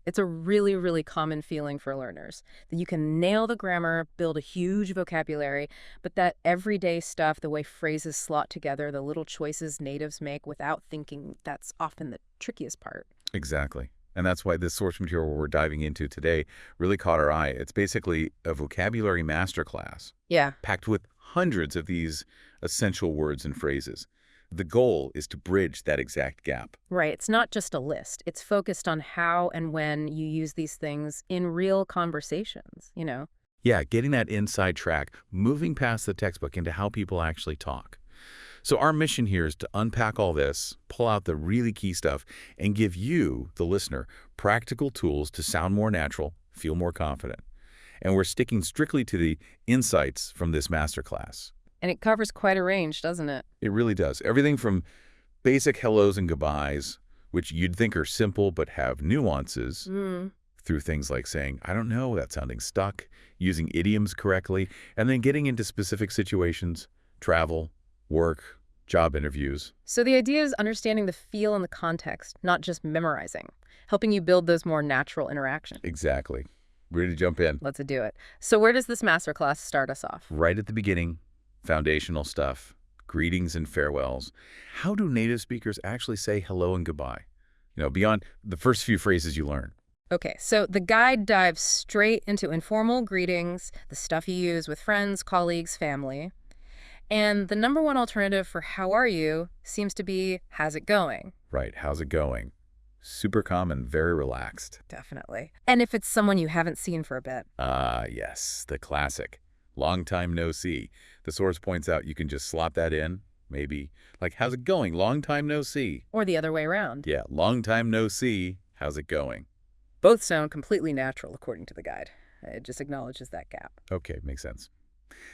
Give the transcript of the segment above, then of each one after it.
It's a really, really common feeling for learners that you can nail the grammar, build a huge vocabulary, but that everyday stuff, the way phrases slot together, the little choices natives make without thinking, that's often the trickiest part. Exactly. And that's why this source material we're diving into today really caught our eye. It's basically a vocabulary masterclass Yeah. packed with hundreds of these essential words and phrases. The goal is to bridge that exact gap. Right. It's not just a list. It's focused on how and when you use these things in real conversations. Yeah, getting that inside track, moving past the textbook into how people actually talk. So our mission here is to unpack all this, pull out the really key stuff, and give you, the listener, practical tools to sound more natural, feel more confident. And we're sticking strictly to the insights from this masterclass. And it covers quite a range, doesn't it? It really does. Everything from basic hellos and goodbyes, which you'd think are simple but have nuances, through things like saying, I don't know, that's sounding stuck, using idioms correctly, and then getting into specific situations, travel, work, job interviews. So the idea is understanding the feel and the context, not just memorizing, helping you build those more natural interactions. Exactly. Ready to jump in? Let's do it. So where does this masterclass start us off? Right at the beginning, foundational stuff, greetings and farewells. How do native speakers actually say hello and goodbye? Beyond the first few phrases you learn. Okay, so the guide dives straight into informal greetings, the stuff you use with friends, colleagues, family. And the number one alternative for how are you seems to be how's it going? Right, how's it going? Super common, very relaxed. Definitely. And if it's someone you haven't seen for a bit. Yes, the classic. Long time no see. The source points out you can just slot that in, maybe. Like, how's it going? Long time no see. Or the other way around. Yeah, long time no see. How's it going? Both sound completely natural, according to the guide. It just acknowledges that gap. Okay, makes sense.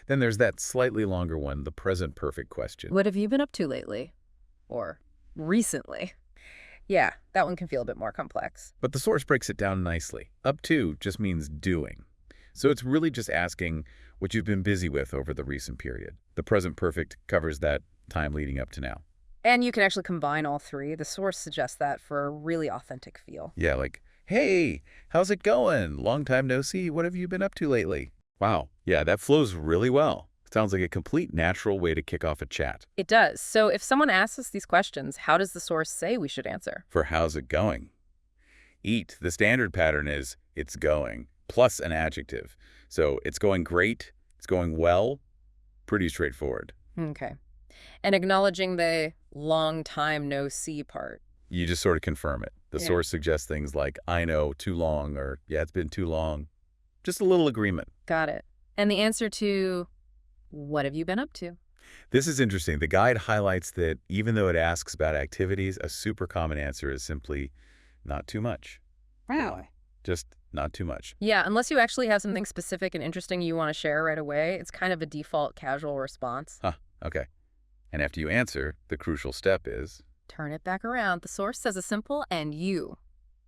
Then there's that slightly longer one, the present perfect question. What have you been up to lately? Or recently? Yeah, that one can feel a bit more complex. But the source breaks it down nicely. Up to just means doing. So it's really just asking what you've been busy with over the recent period. The present perfect covers that time leading up to now. And you can actually combine all three. The source suggests that for a really authentic feel. Yeah, like, hey, how's it going? Long time no see. What have you been up to lately? Wow. Yeah, that flows really well. Sounds like a complete natural way to kick off a chat. It does. So if someone asks us these questions, how does the source say we should answer? For how's it going? Eat. The standard pattern is it's going, plus an adjective. So it's going great, it's going well, pretty straightforward. Okay. And acknowledging the long time no see part. You just sort of confirm it. The source suggests things like, I know, too long, or yeah, it's been too long. Just a little agreement. Got it. And the answer to, what have you been up to? This is interesting. The guide highlights that even though it asks about activities, a super common answer is simply not too much. Wow. Just not too much. Yeah, unless you actually have something specific and interesting you want to share right away, it's kind of a default casual response. Huh, okay. And after you answer, the crucial step is... turn it back around. The source says a simple and you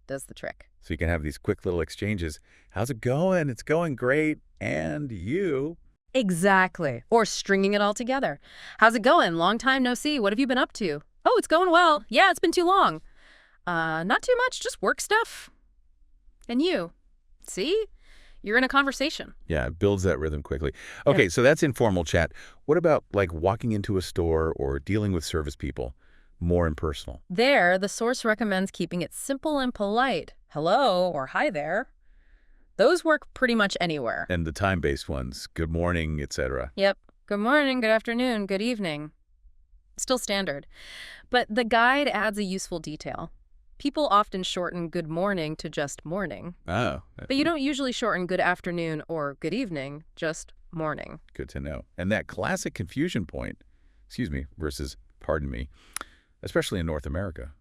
does the trick. So you can have these quick little exchanges. How's it going? It's going great. And you... Exactly. Or stringing it all together. How's it going? Long time no see. What have you been up to? Oh, it's going well. Yeah, it's been too long. Not too much, just work stuff. And you. See? You're in a conversation. Yeah, it builds that rhythm quickly. Okay, so that's informal chat. What about like walking into a store or dealing with service people? More impersonal. There, the source recommends keeping it simple and polite. Hello or hi there. Those work pretty much anywhere. And the time-based ones, good morning, etc. Yep. Good morning, good afternoon, good evening. Still standard. But the guide adds a useful detail. People often shorten good morning to just morning. Oh. But you don't usually shorten good afternoon or good evening, just morning. Good to know. And that classic confusion point, versus pardon me, especially in North America.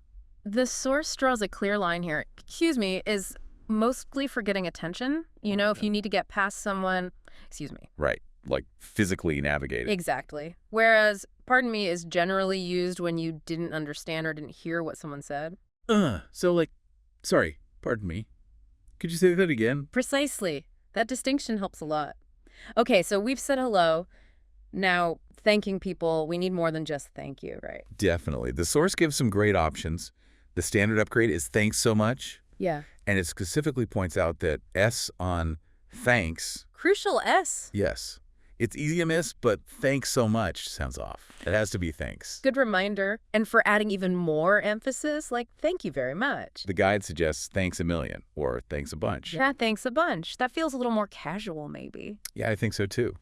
The source draws a clear line here. Excuse me is mostly for getting attention. If you need to get past someone, excuse me. Right. Like physically navigate it. Exactly. Whereas pardon me is generally used when you didn't understand or didn't hear what someone said. Sorry, pardon me. Could you say that again? Precisely. That distinction helps a lot. Okay, so we've said hello. Now, thanking people, we need more than just thank you, right? Definitely. The source gives some great options. The standard upgrade is thanks so much, Yeah. And it specifically points out that S on thanks, Crucial S. yes. It's easy to miss, but thanks so much sounds off. It has to be thanks. Good reminder. And for adding even more emphasis, like thank you very much. The guide suggests thanks a million or thanks a bunch. Yeah, thanks a bunch. That feels a little more casual, maybe. Yeah, I think so too.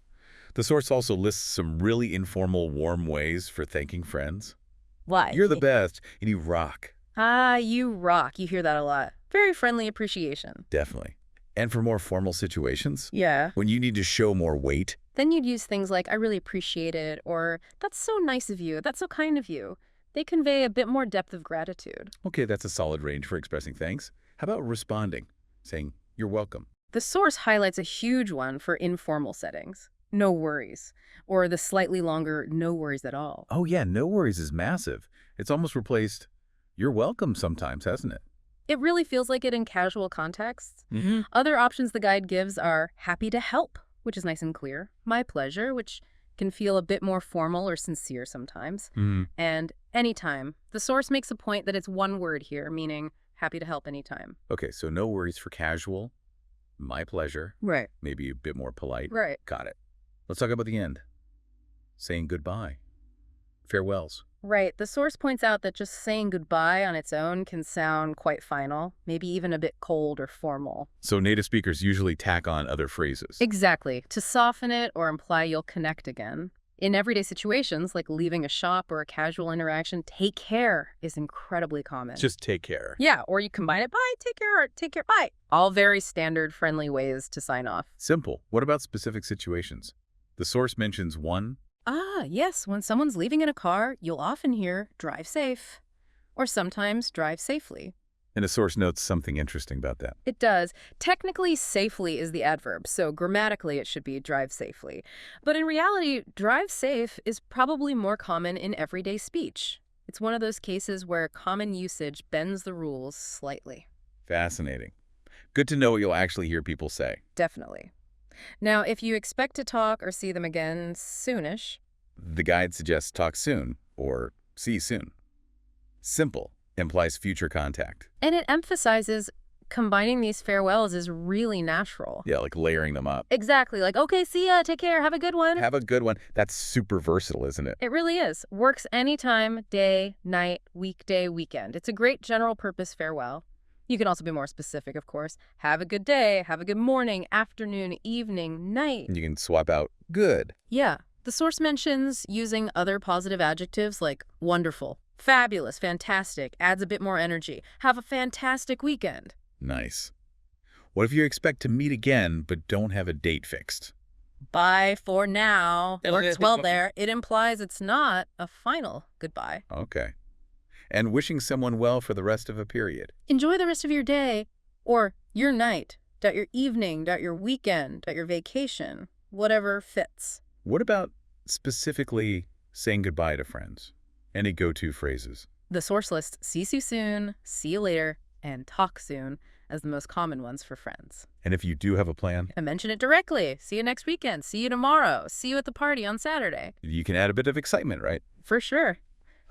The source also lists some really informal, warm ways for thanking friends. Why? You're the best, and you rock. Ah, you rock. You hear that a lot. Very friendly appreciation. Definitely. And for more formal situations, Yeah. when you need to show more weight, Then you'd use things like, I really appreciate it, or that's so nice of you, that's so kind of you. They convey a bit more depth of gratitude. okay, that's a solid range for expressing thanks. How about responding, saying, you're welcome? The source highlights a huge one for informal settings. No worries. Or the slightly longer, no worries at all. Oh yeah, no worries is massive. It's almost replaced, you're welcome sometimes, hasn't it? It really feels like it in casual contexts. Mm-hmm. Other options the guide gives are happy to help, which is nice and clear, my pleasure, which can feel a bit more formal or sincere sometimes, and anytime. The source makes a point that it's one word here, meaning happy to help anytime. Okay, so no worries for casual, my pleasure, Right. maybe a bit more polite. Right. Got it. Let's talk about the end. Saying goodbye. Farewells. Right. The source points out that just saying goodbye on its own can sound quite final, maybe even a bit cold or formal. So native speakers usually tack on other phrases. Exactly. To soften it or imply you'll connect again. In everyday situations, like leaving a shop or a casual interaction, take care is incredibly common. Just take care. Yeah, or you combine it, bye, take care, bye. All very standard, friendly ways to sign off. Simple. What about specific situations? The source mentions one. Ah, yes, when someone's leaving in a car, you'll often hear, drive safe. Or sometimes, drive safely. And a source notes something interesting about that. It does. Technically, safely is the adverb, so grammatically it should be drive safely. But in reality, drive safe is probably more common in everyday speech. It's one of those cases where common usage bends the rules slightly. Fascinating. Good to know what you'll actually hear people say. Definitely. Now, if you expect to talk or see them again soonish, The guide suggests talk soon or see you soon. Simple implies future contact. and it emphasizes combining these farewells is really natural. Yeah, like layering them up. Exactly, like, okay, see ya, take care, have a good one. Have a good one. That's super versatile, isn't it? It really is. Works anytime, day, night, weekday, weekend. It's a great general purpose farewell. You can also be more specific, of course. Have a good day, have a good morning, afternoon, evening, night. And you can swap out good. Yeah. The source mentions using other positive adjectives like wonderful, fabulous, fantastic, adds a bit more energy. Have a fantastic weekend. Nice. What if you expect to meet again but don't have a date fixed? Bye for now. Works well there. It implies it's not a final goodbye. Okay. And wishing someone well for the rest of a period. Enjoy the rest of your day or your night, your evening, your weekend, your vacation, whatever fits. What about specifically saying goodbye to friends? Any go-to phrases? The source lists see you soon, see you later, and talk soon as the most common ones for friends. And if you do have a plan, And mention it directly. See you next weekend. See you tomorrow. See you at the party on Saturday. you can add a bit of excitement, right? For sure.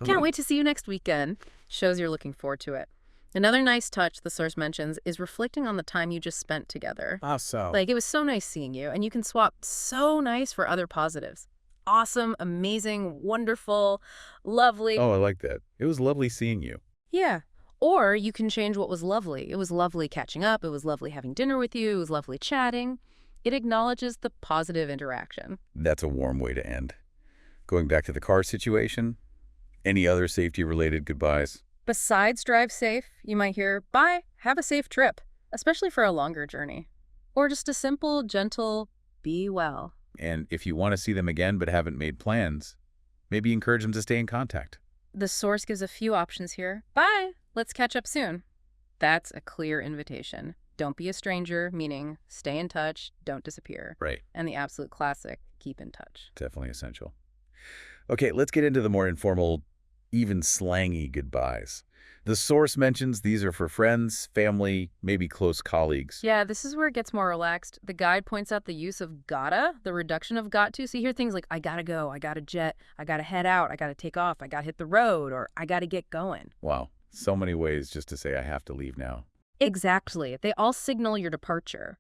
Can't wait to see you next weekend. Shows you're looking forward to it. Another nice touch the source mentions is reflecting on the time you just spent together. Awesome. Like, it was so nice seeing you, and you can swap so nice for other positives. Awesome, amazing, wonderful, lovely. Oh, I like that. It was lovely seeing you. Yeah. Or you can change what was lovely. It was lovely catching up. It was lovely having dinner with you. It was lovely chatting. It acknowledges the positive interaction. That's a warm way to end. Going back to the car situation, any other safety-related goodbyes? Besides drive safe, you might hear, bye, have a safe trip, especially for a longer journey. Or just a simple, gentle, be well. And if you want to see them again but haven't made plans, maybe encourage them to stay in contact. The source gives a few options here. Bye, let's catch up soon. That's a clear invitation. Don't be a stranger, meaning stay in touch, don't disappear. Right. And the absolute classic, keep in touch. Definitely essential. Okay, let's get into the more informal, even slangy goodbyes. The source mentions these are for friends, family, maybe close colleagues. Yeah, this is where it gets more relaxed. The guide points out the use of gotta, the reduction of got to. So you hear things like, I gotta go, I gotta jet, I gotta head out, I gotta take off, I gotta hit the road, or I gotta get going. Wow, so many ways just to say I have to leave now. Exactly. They all signal your departure.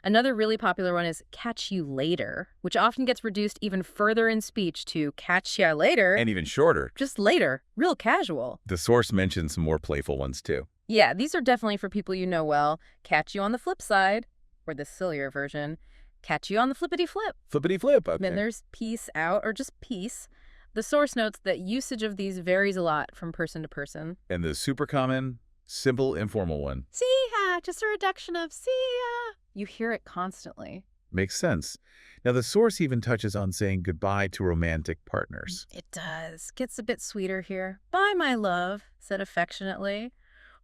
Another really popular one is catch you later, which often gets reduced even further in speech to catch ya later, And even shorter. just later, real casual. The source mentions some more playful ones too. Yeah, these are definitely for people you know well. Catch you on the flip side, or the sillier version. Catch you on the flippity flip. Flippity flip. Okay. Then there's peace out or just peace. The source notes that usage of these varies a lot from person to person. And the super common, simple, informal one. See ya, just a reduction of see ya. You hear it constantly. Makes sense. Now, the source even touches on saying goodbye to romantic partners. It does. Gets a bit sweeter here. Bye, my love, said affectionately.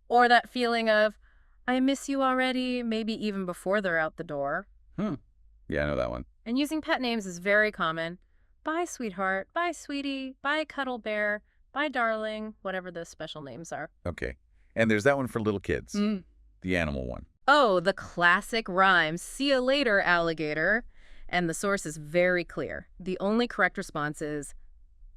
Or that feeling of, I miss you already, maybe even before they're out the door. Yeah, I know that one. And using pet names is very common. Bye, sweetheart. Bye, sweetie. Bye, cuddle bear. Bye, darling. Whatever those special names are. Okay. And there's that one for little kids. The animal one. Oh, the classic rhyme, see you later, alligator. And the source is very clear. The only correct response is,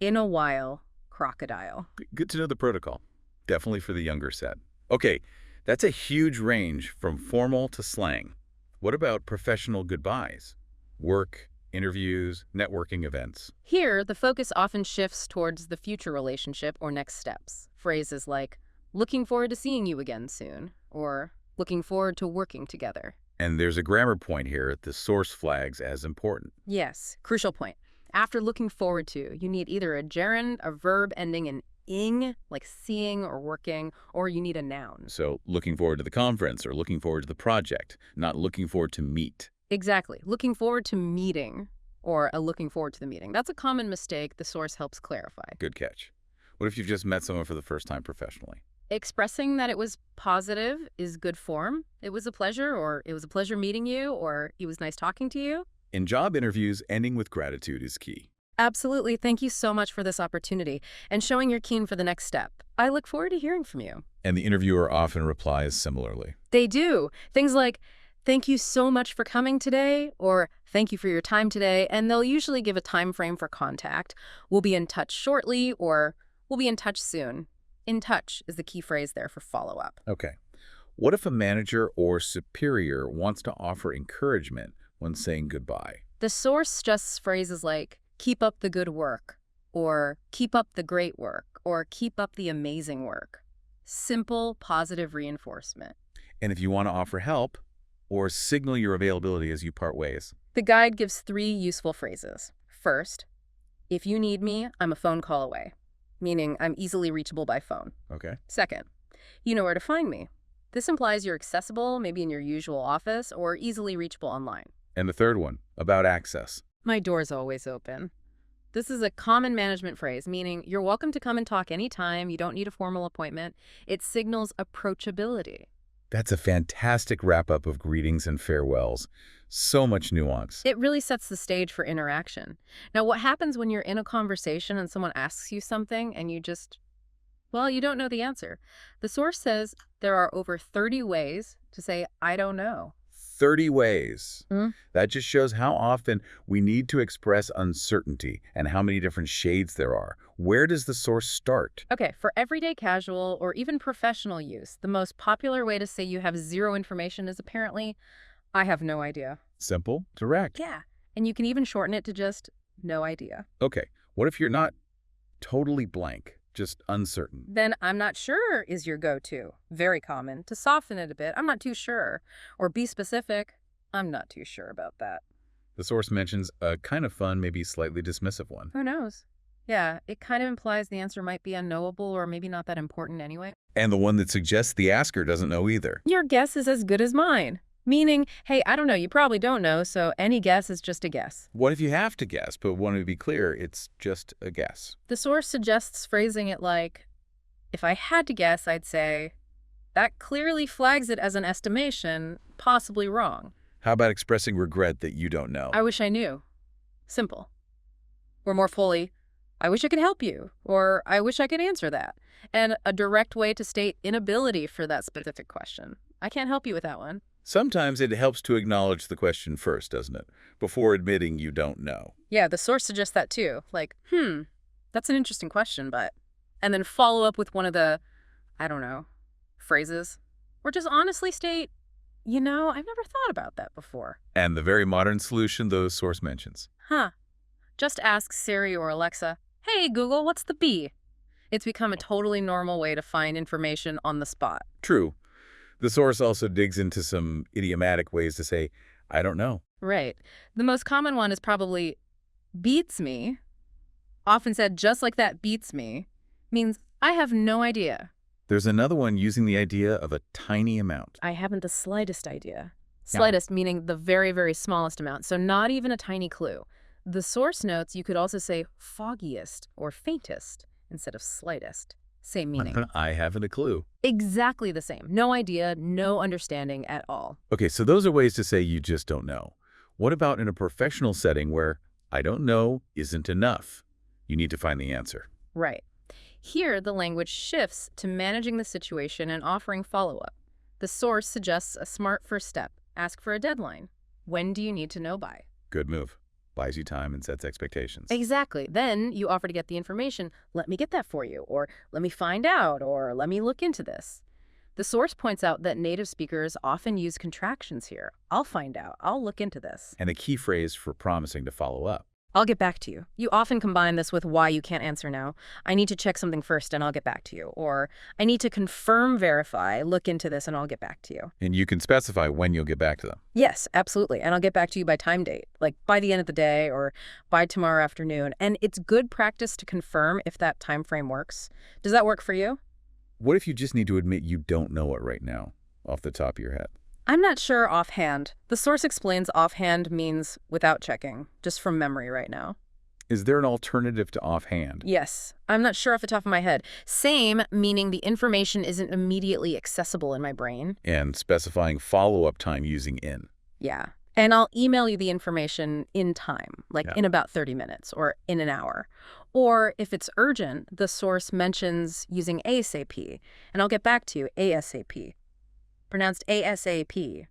in a while, crocodile. Good to know the protocol. Definitely for the younger set. Okay, that's a huge range from formal to slang. What about professional goodbyes? Work, interviews, networking events. Here, the focus often shifts towards the future relationship or next steps. Phrases like, looking forward to seeing you again soon, or looking forward to working together. And there's a grammar point here the source flags as important. Yes, crucial point. After looking forward to, you need either a gerund, a verb ending in ing, like seeing or working, or you need a noun. So looking forward to the conference or looking forward to the project, not looking forward to meet. Exactly. Looking forward to meeting, or a looking forward to the meeting. That's a common mistake the source helps clarify. Good catch. What if you've just met someone for the first time professionally? Expressing that it was positive is good form. It was a pleasure, or it was a pleasure meeting you, or it was nice talking to you. In job interviews, ending with gratitude is key. Absolutely. Thank you so much for this opportunity and showing you're keen for the next step. I look forward to hearing from you. And the interviewer often replies similarly. They do. Things like, thank you so much for coming today, or thank you for your time today, and they'll usually give a time frame for contact. We'll be in touch shortly, or we'll be in touch soon. In touch is the key phrase there for follow-up. Okay. What if a manager or superior wants to offer encouragement when saying goodbye? The source suggests phrases like, keep up the good work, or keep up the great work, or keep up the amazing work. Simple, positive reinforcement. And if you want to offer help or signal your availability as you part ways. The guide gives 3 useful phrases. First, if you need me, I'm a phone call away, meaning I'm easily reachable by phone. Okay. Second, you know where to find me. This implies you're accessible, maybe in your usual office, or easily reachable online. And the third one, about access. My door's always open. This is a common management phrase, meaning you're welcome to come and talk anytime. You don't need a formal appointment. It signals approachability. That's a fantastic wrap-up of greetings and farewells. So much nuance. It really sets the stage for interaction. Now, what happens when you're in a conversation and someone asks you something and you just, well, you don't know the answer? The source says there are over 30 ways to say, I don't know. 30 ways. Mm. That just shows how often we need to express uncertainty and how many different shades there are. Where does the source start? Okay, for everyday casual or even professional use, the most popular way to say you have 0 information is apparently, I have no idea. Simple, direct. Yeah, and you can even shorten it to just no idea. Okay, what if you're not totally blank, just uncertain? Then I'm not sure is your go-to. Very common. To soften it a bit, I'm not too sure. Or be specific, I'm not too sure about that. The source mentions a kind of fun, maybe slightly dismissive one. Who knows? Yeah, it kind of implies the answer might be unknowable or maybe not that important anyway. And the one that suggests the asker doesn't know either. Your guess is as good as mine. Meaning, hey, I don't know, you probably don't know, so any guess is just a guess. What if you have to guess, but want to be clear, it's just a guess? The source suggests phrasing it like, if I had to guess, I'd say, that clearly flags it as an estimation, possibly wrong. How about expressing regret that you don't know? I wish I knew. Simple. Or more fully, I wish I could help you, or I wish I could answer that. And a direct way to state inability for that specific question. I can't help you with that one. Sometimes it helps to acknowledge the question first, doesn't it? Before admitting you don't know. Yeah, the source suggests that too. Like, that's an interesting question, but... And then follow up with one of the, I don't know, phrases Or just honestly state, I've never thought about that before. And the very modern solution the source mentions. Huh. Just ask Siri or Alexa, hey, Google, what's the bee? It's become a totally normal way to find information on the spot. True. The source also digs into some idiomatic ways to say, I don't know. Right. The most common one is probably beats me, often said just like that beats me, means I have no idea. There's another one using the idea of a tiny amount. I haven't the slightest idea. Slightest meaning the very, very smallest amount, so not even a tiny clue. The source notes you could also say foggiest or faintest instead of slightest. Same meaning. I haven't a clue. Exactly the same. No idea, no understanding at all. Okay, so those are ways to say you just don't know. What about in a professional setting where I don't know isn't enough? You need to find the answer. Right. Here, the language shifts to managing the situation and offering follow-up. The source suggests a smart first step. Ask for a deadline. When do you need to know by? Good move. Buys you time and sets expectations. Exactly. Then you offer to get the information. Let me get that for you, or let me find out, or let me look into this. The source points out that native speakers often use contractions here. I'll find out. I'll look into this. And a key phrase for promising to follow up. I'll get back to you. You often combine this with why you can't answer now. I need to check something first and I'll get back to you. Or I need to confirm, verify, look into this and I'll get back to you. And you can specify when you'll get back to them. Yes, absolutely. And I'll get back to you by time date, like by the end of the day or by tomorrow afternoon. And it's good practice to confirm if that time frame works. Does that work for you? What if you just need to admit you don't know it right now, off the top of your head? I'm not sure offhand. The source explains offhand means without checking, just from memory right now. Is there an alternative to offhand? Yes. I'm not sure off the top of my head. Same, meaning the information isn't immediately accessible in my brain. And specifying follow-up time using in. Yeah. And I'll email you the information in time, like in about 30 minutes or in an hour. Or if it's urgent, the source mentions using ASAP, and I'll get back to you ASAP. Pronounced ASAP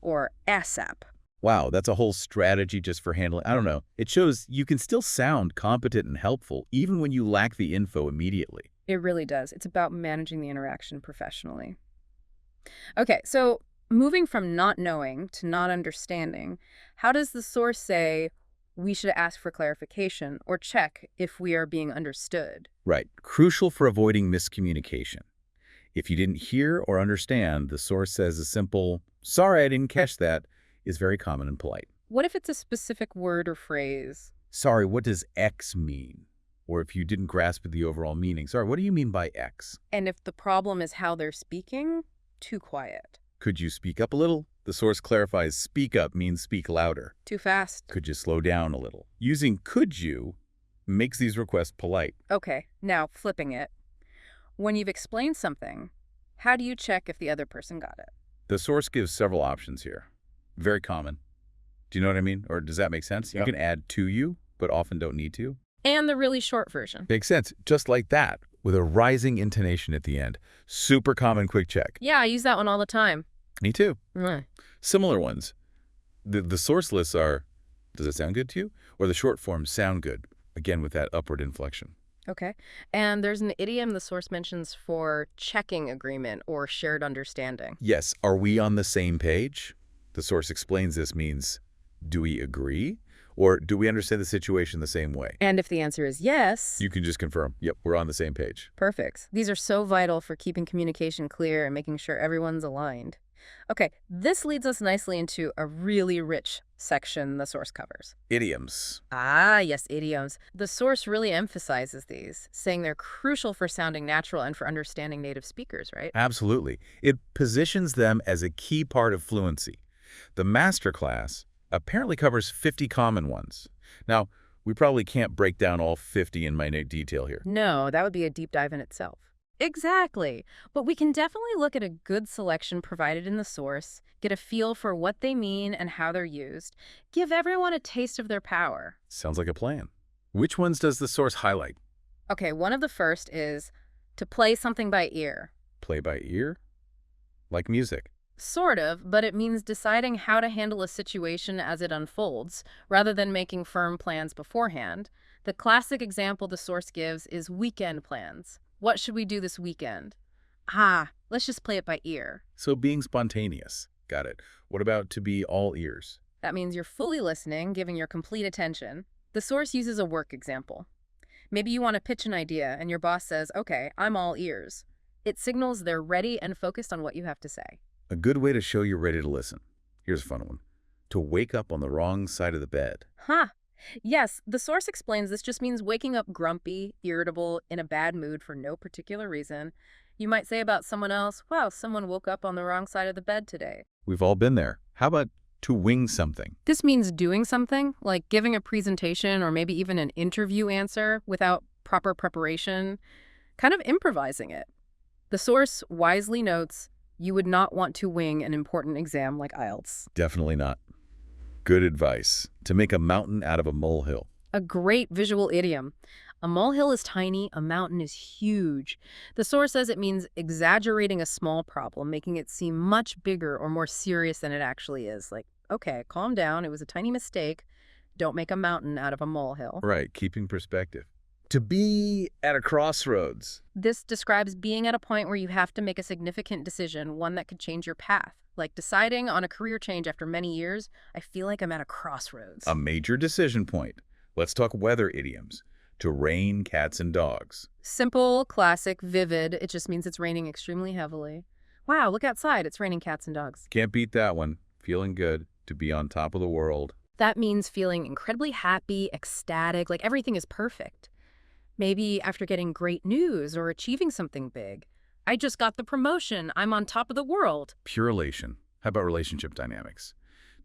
or ASAP. Wow, that's a whole strategy just for handling. I don't know. It shows you can still sound competent and helpful even when you lack the info immediately. It really does. It's about managing the interaction professionally. Okay, so moving from not knowing to not understanding, how does the source say we should ask for clarification or check if we are being understood? Right. Crucial for avoiding miscommunication. If you didn't hear or understand, the source says a simple, sorry, I didn't catch that, is very common and polite. What if it's a specific word or phrase? Sorry, what does X mean? Or if you didn't grasp the overall meaning, sorry, what do you mean by X? And if the problem is how they're speaking, too quiet. Could you speak up a little? The source clarifies speak up means speak louder. Too fast. Could you slow down a little? Using could you makes these requests polite. Okay, now flipping it. When you've explained something, how do you check if the other person got it? The source gives several options here. Very common. Do you know what I mean? Or does that make sense? Yep. You can add to you, but often don't need to. And the really short version. Makes sense. Just like that, with a rising intonation at the end. Super common quick check. Yeah, I use that one all the time. Me too. Mm. Similar ones. The source lists are, does it sound good to you? Or the short form, sound good. Again, with that upward inflection. Okay. And there's an idiom the source mentions for checking agreement or shared understanding. Yes. Are we on the same page? The source explains this means, do we agree? Or do we understand the situation the same way? And if the answer is yes, You can just confirm, yep, we're on the same page. perfect. These are so vital for keeping communication clear and making sure everyone's aligned. Okay, this leads us nicely into a really rich section the source covers. Idioms. Ah, yes, idioms. The source really emphasizes these, saying they're crucial for sounding natural and for understanding native speakers, right? Absolutely. It positions them as a key part of fluency. The masterclass apparently covers 50 common ones. Now, we probably can't break down all 50 in minute detail here. No, that would be a deep dive in itself. Exactly. But we can definitely look at a good selection provided in the source, get a feel for what they mean and how they're used, give everyone a taste of their power. Sounds like a plan. Which ones does the source highlight? Okay, one of the first is to play something by ear. Play by ear? Like music. Sort of, but it means deciding how to handle a situation as it unfolds, rather than making firm plans beforehand. The classic example the source gives is weekend plans. What should we do this weekend? Ah, Let's just play it by ear. So being spontaneous. Got it. What about to be all ears? That means you're fully listening, giving your complete attention. The source uses a work example. Maybe you want to pitch an idea and your boss says, okay, I'm all ears. It signals they're ready and focused on what you have to say. A good way to show you're ready to listen. Here's a fun one. To wake up on the wrong side of the bed. Huh. Yes, the source explains this just means waking up grumpy, irritable, in a bad mood for no particular reason. You might say about someone else, wow, someone woke up on the wrong side of the bed today. We've all been there. How about to wing something? This means doing something, like giving a presentation or maybe even an interview answer without proper preparation, kind of improvising it. The source wisely notes you would not want to wing an important exam like IELTS. Definitely not. Good advice. To make a mountain out of a molehill. A great visual idiom. A molehill is tiny, a mountain is huge. The source says it means exaggerating a small problem, making it seem much bigger or more serious than it actually is. Like, okay, calm down, it was a tiny mistake. Don't make a mountain out of a molehill. Right, keeping perspective. To be at a crossroads. This describes being at a point where you have to make a significant decision, one that could change your path. Like deciding on a career change after many years, I feel like I'm at a crossroads. A major decision point. Let's talk weather idioms. To rain cats and dogs. Simple, classic, vivid. It just means it's raining extremely heavily. Wow, look outside. It's raining cats and dogs. Can't beat that one. Feeling good. To be on top of the world. That means feeling incredibly happy, ecstatic, like everything is perfect. Maybe after getting great news or achieving something big. I just got the promotion. I'm on top of the world. Pure elation. How about relationship dynamics?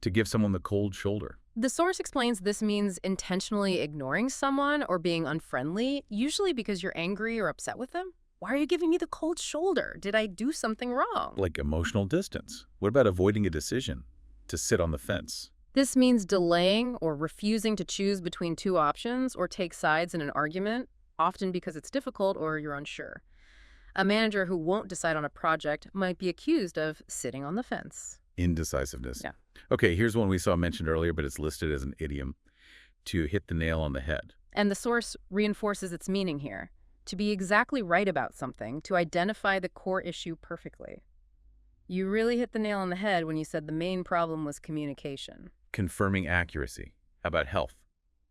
To give someone the cold shoulder. The source explains this means intentionally ignoring someone or being unfriendly, usually because you're angry or upset with them. Why are you giving me the cold shoulder? Did I do something wrong? Like emotional distance. What about avoiding a decision? To sit on the fence. This means delaying or refusing to choose between two options or take sides in an argument, often because it's difficult or you're unsure. A manager who won't decide on a project might be accused of sitting on the fence. Indecisiveness. Yeah. Okay, here's one we saw mentioned earlier, but it's listed as an idiom. To hit the nail on the head. And the source reinforces its meaning here. To be exactly right about something, to identify the core issue perfectly. You really hit the nail on the head when you said the main problem was communication. Confirming accuracy. How about health?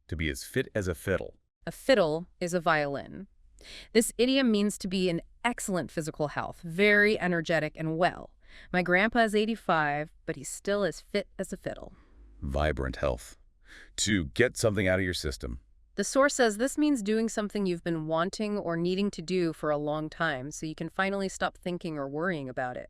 To be as fit as a fiddle. A fiddle is a violin. This idiom means to be in excellent physical health, very energetic and well. My grandpa is 85, but he's still as fit as a fiddle. Vibrant health. To get something out of your system. The source says this means doing something you've been wanting or needing to do for a long time so you can finally stop thinking or worrying about it.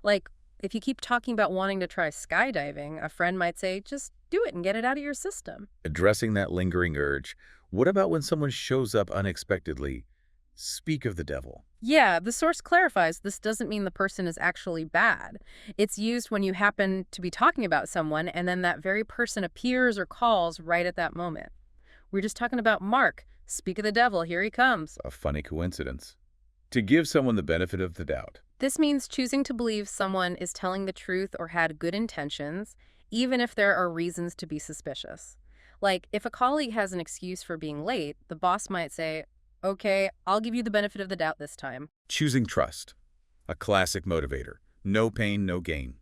Like, if you keep talking about wanting to try skydiving, a friend might say, just do it and get it out of your system. Addressing that lingering urge. What about when someone shows up unexpectedly? Speak of the devil. Yeah, the source clarifies this doesn't mean the person is actually bad. It's used when you happen to be talking about someone and then that very person appears or calls right at that moment. We're just talking about Mark. Speak of the devil, here he comes. A funny coincidence. To give someone the benefit of the doubt. This means choosing to believe someone is telling the truth or had good intentions, even if there are reasons to be suspicious. Like, if a colleague has an excuse for being late, the boss might say, okay, I'll give you the benefit of the doubt this time. Choosing trust. A classic motivator. No pain, no gain.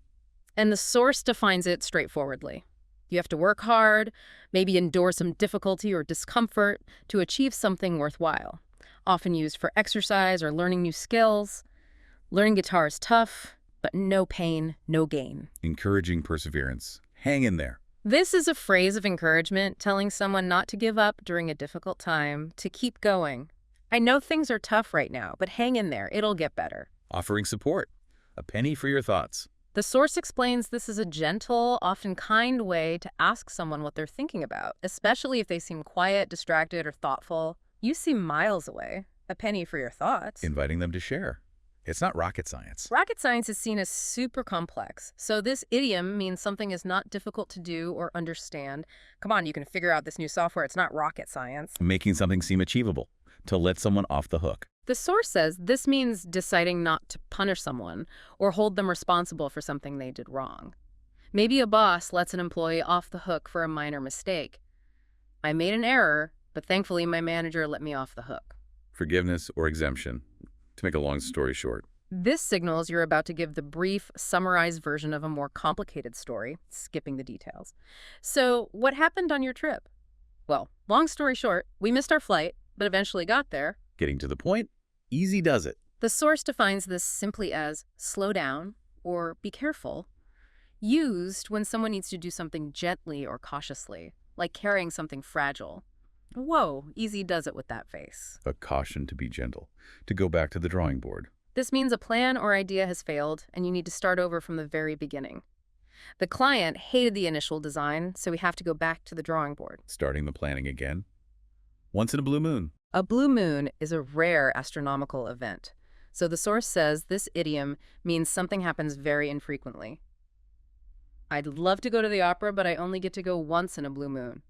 And the source defines it straightforwardly. You have to work hard, maybe endure some difficulty or discomfort to achieve something worthwhile. Often used for exercise or learning new skills. Learning guitar is tough, but no pain, no gain. Encouraging perseverance. Hang in there. This is a phrase of encouragement telling someone not to give up during a difficult time, to keep going. I know things are tough right now, but hang in there. It'll get better. Offering support. A penny for your thoughts. The source explains this is a gentle, often kind way to ask someone what they're thinking about, especially if they seem quiet, distracted, or thoughtful. You seem miles away. A penny for your thoughts. Inviting them to share. It's not rocket science. Rocket science is seen as super complex, so this idiom means something is not difficult to do or understand. Come on, you can figure out this new software. It's not rocket science. Making something seem achievable. To let someone off the hook. The source says this means deciding not to punish someone or hold them responsible for something they did wrong. Maybe a boss lets an employee off the hook for a minor mistake. I made an error, but thankfully my manager let me off the hook. Forgiveness or exemption. To make a long story short. This signals you're about to give the brief, summarized version of a more complicated story, skipping the details. So, what happened on your trip? Well, long story short, we missed our flight, but eventually got there. Getting to the point, easy does it. The source defines this simply as slow down or be careful, used when someone needs to do something gently or cautiously, like carrying something fragile. Whoa, easy does it with that face. A caution to be gentle, to go back to the drawing board. This means a plan or idea has failed, and you need to start over from the very beginning. The client hated the initial design, so we have to go back to the drawing board. Starting the planning again. Once in a blue moon. A blue moon is a rare astronomical event, so the source says this idiom means something happens very infrequently. I'd love to go to the opera, but I only get to go once in a blue moon.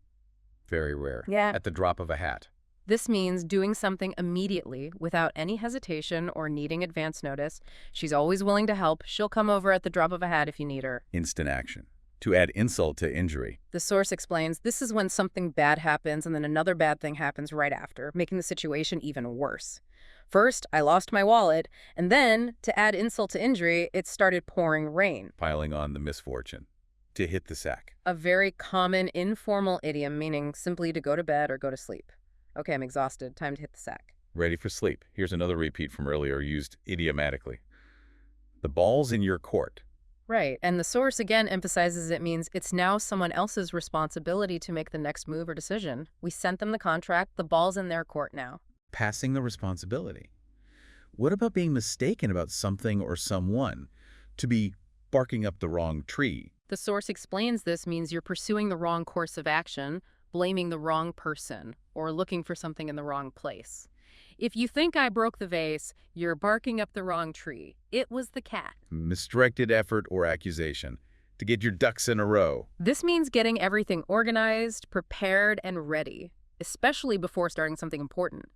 Very rare. Yeah. At the drop of a hat. This means doing something immediately without any hesitation or needing advance notice. She's always willing to help. She'll come over at the drop of a hat if you need her. Instant action. To add insult to injury. The source explains this is when something bad happens and then another bad thing happens right after, making the situation even worse. First, I lost my wallet, and then, to add insult to injury, it started pouring rain. Piling on the misfortune. To hit the sack. A very common informal idiom meaning simply to go to bed or go to sleep. Okay, I'm exhausted. Time to hit the sack. Ready for sleep. Here's another repeat from earlier used idiomatically. The ball's in your court. Right, and the source again emphasizes it means it's now someone else's responsibility to make the next move or decision. We sent them the contract, the ball's in their court now. Passing the responsibility. What about being mistaken about something or someone? To be barking up the wrong tree. The source explains this means you're pursuing the wrong course of action, blaming the wrong person, or looking for something in the wrong place. If you think I broke the vase, you're barking up the wrong tree. It was the cat. Misdirected effort or accusation. To get your ducks in a row. This means getting everything organized, prepared, and ready, especially before starting something important.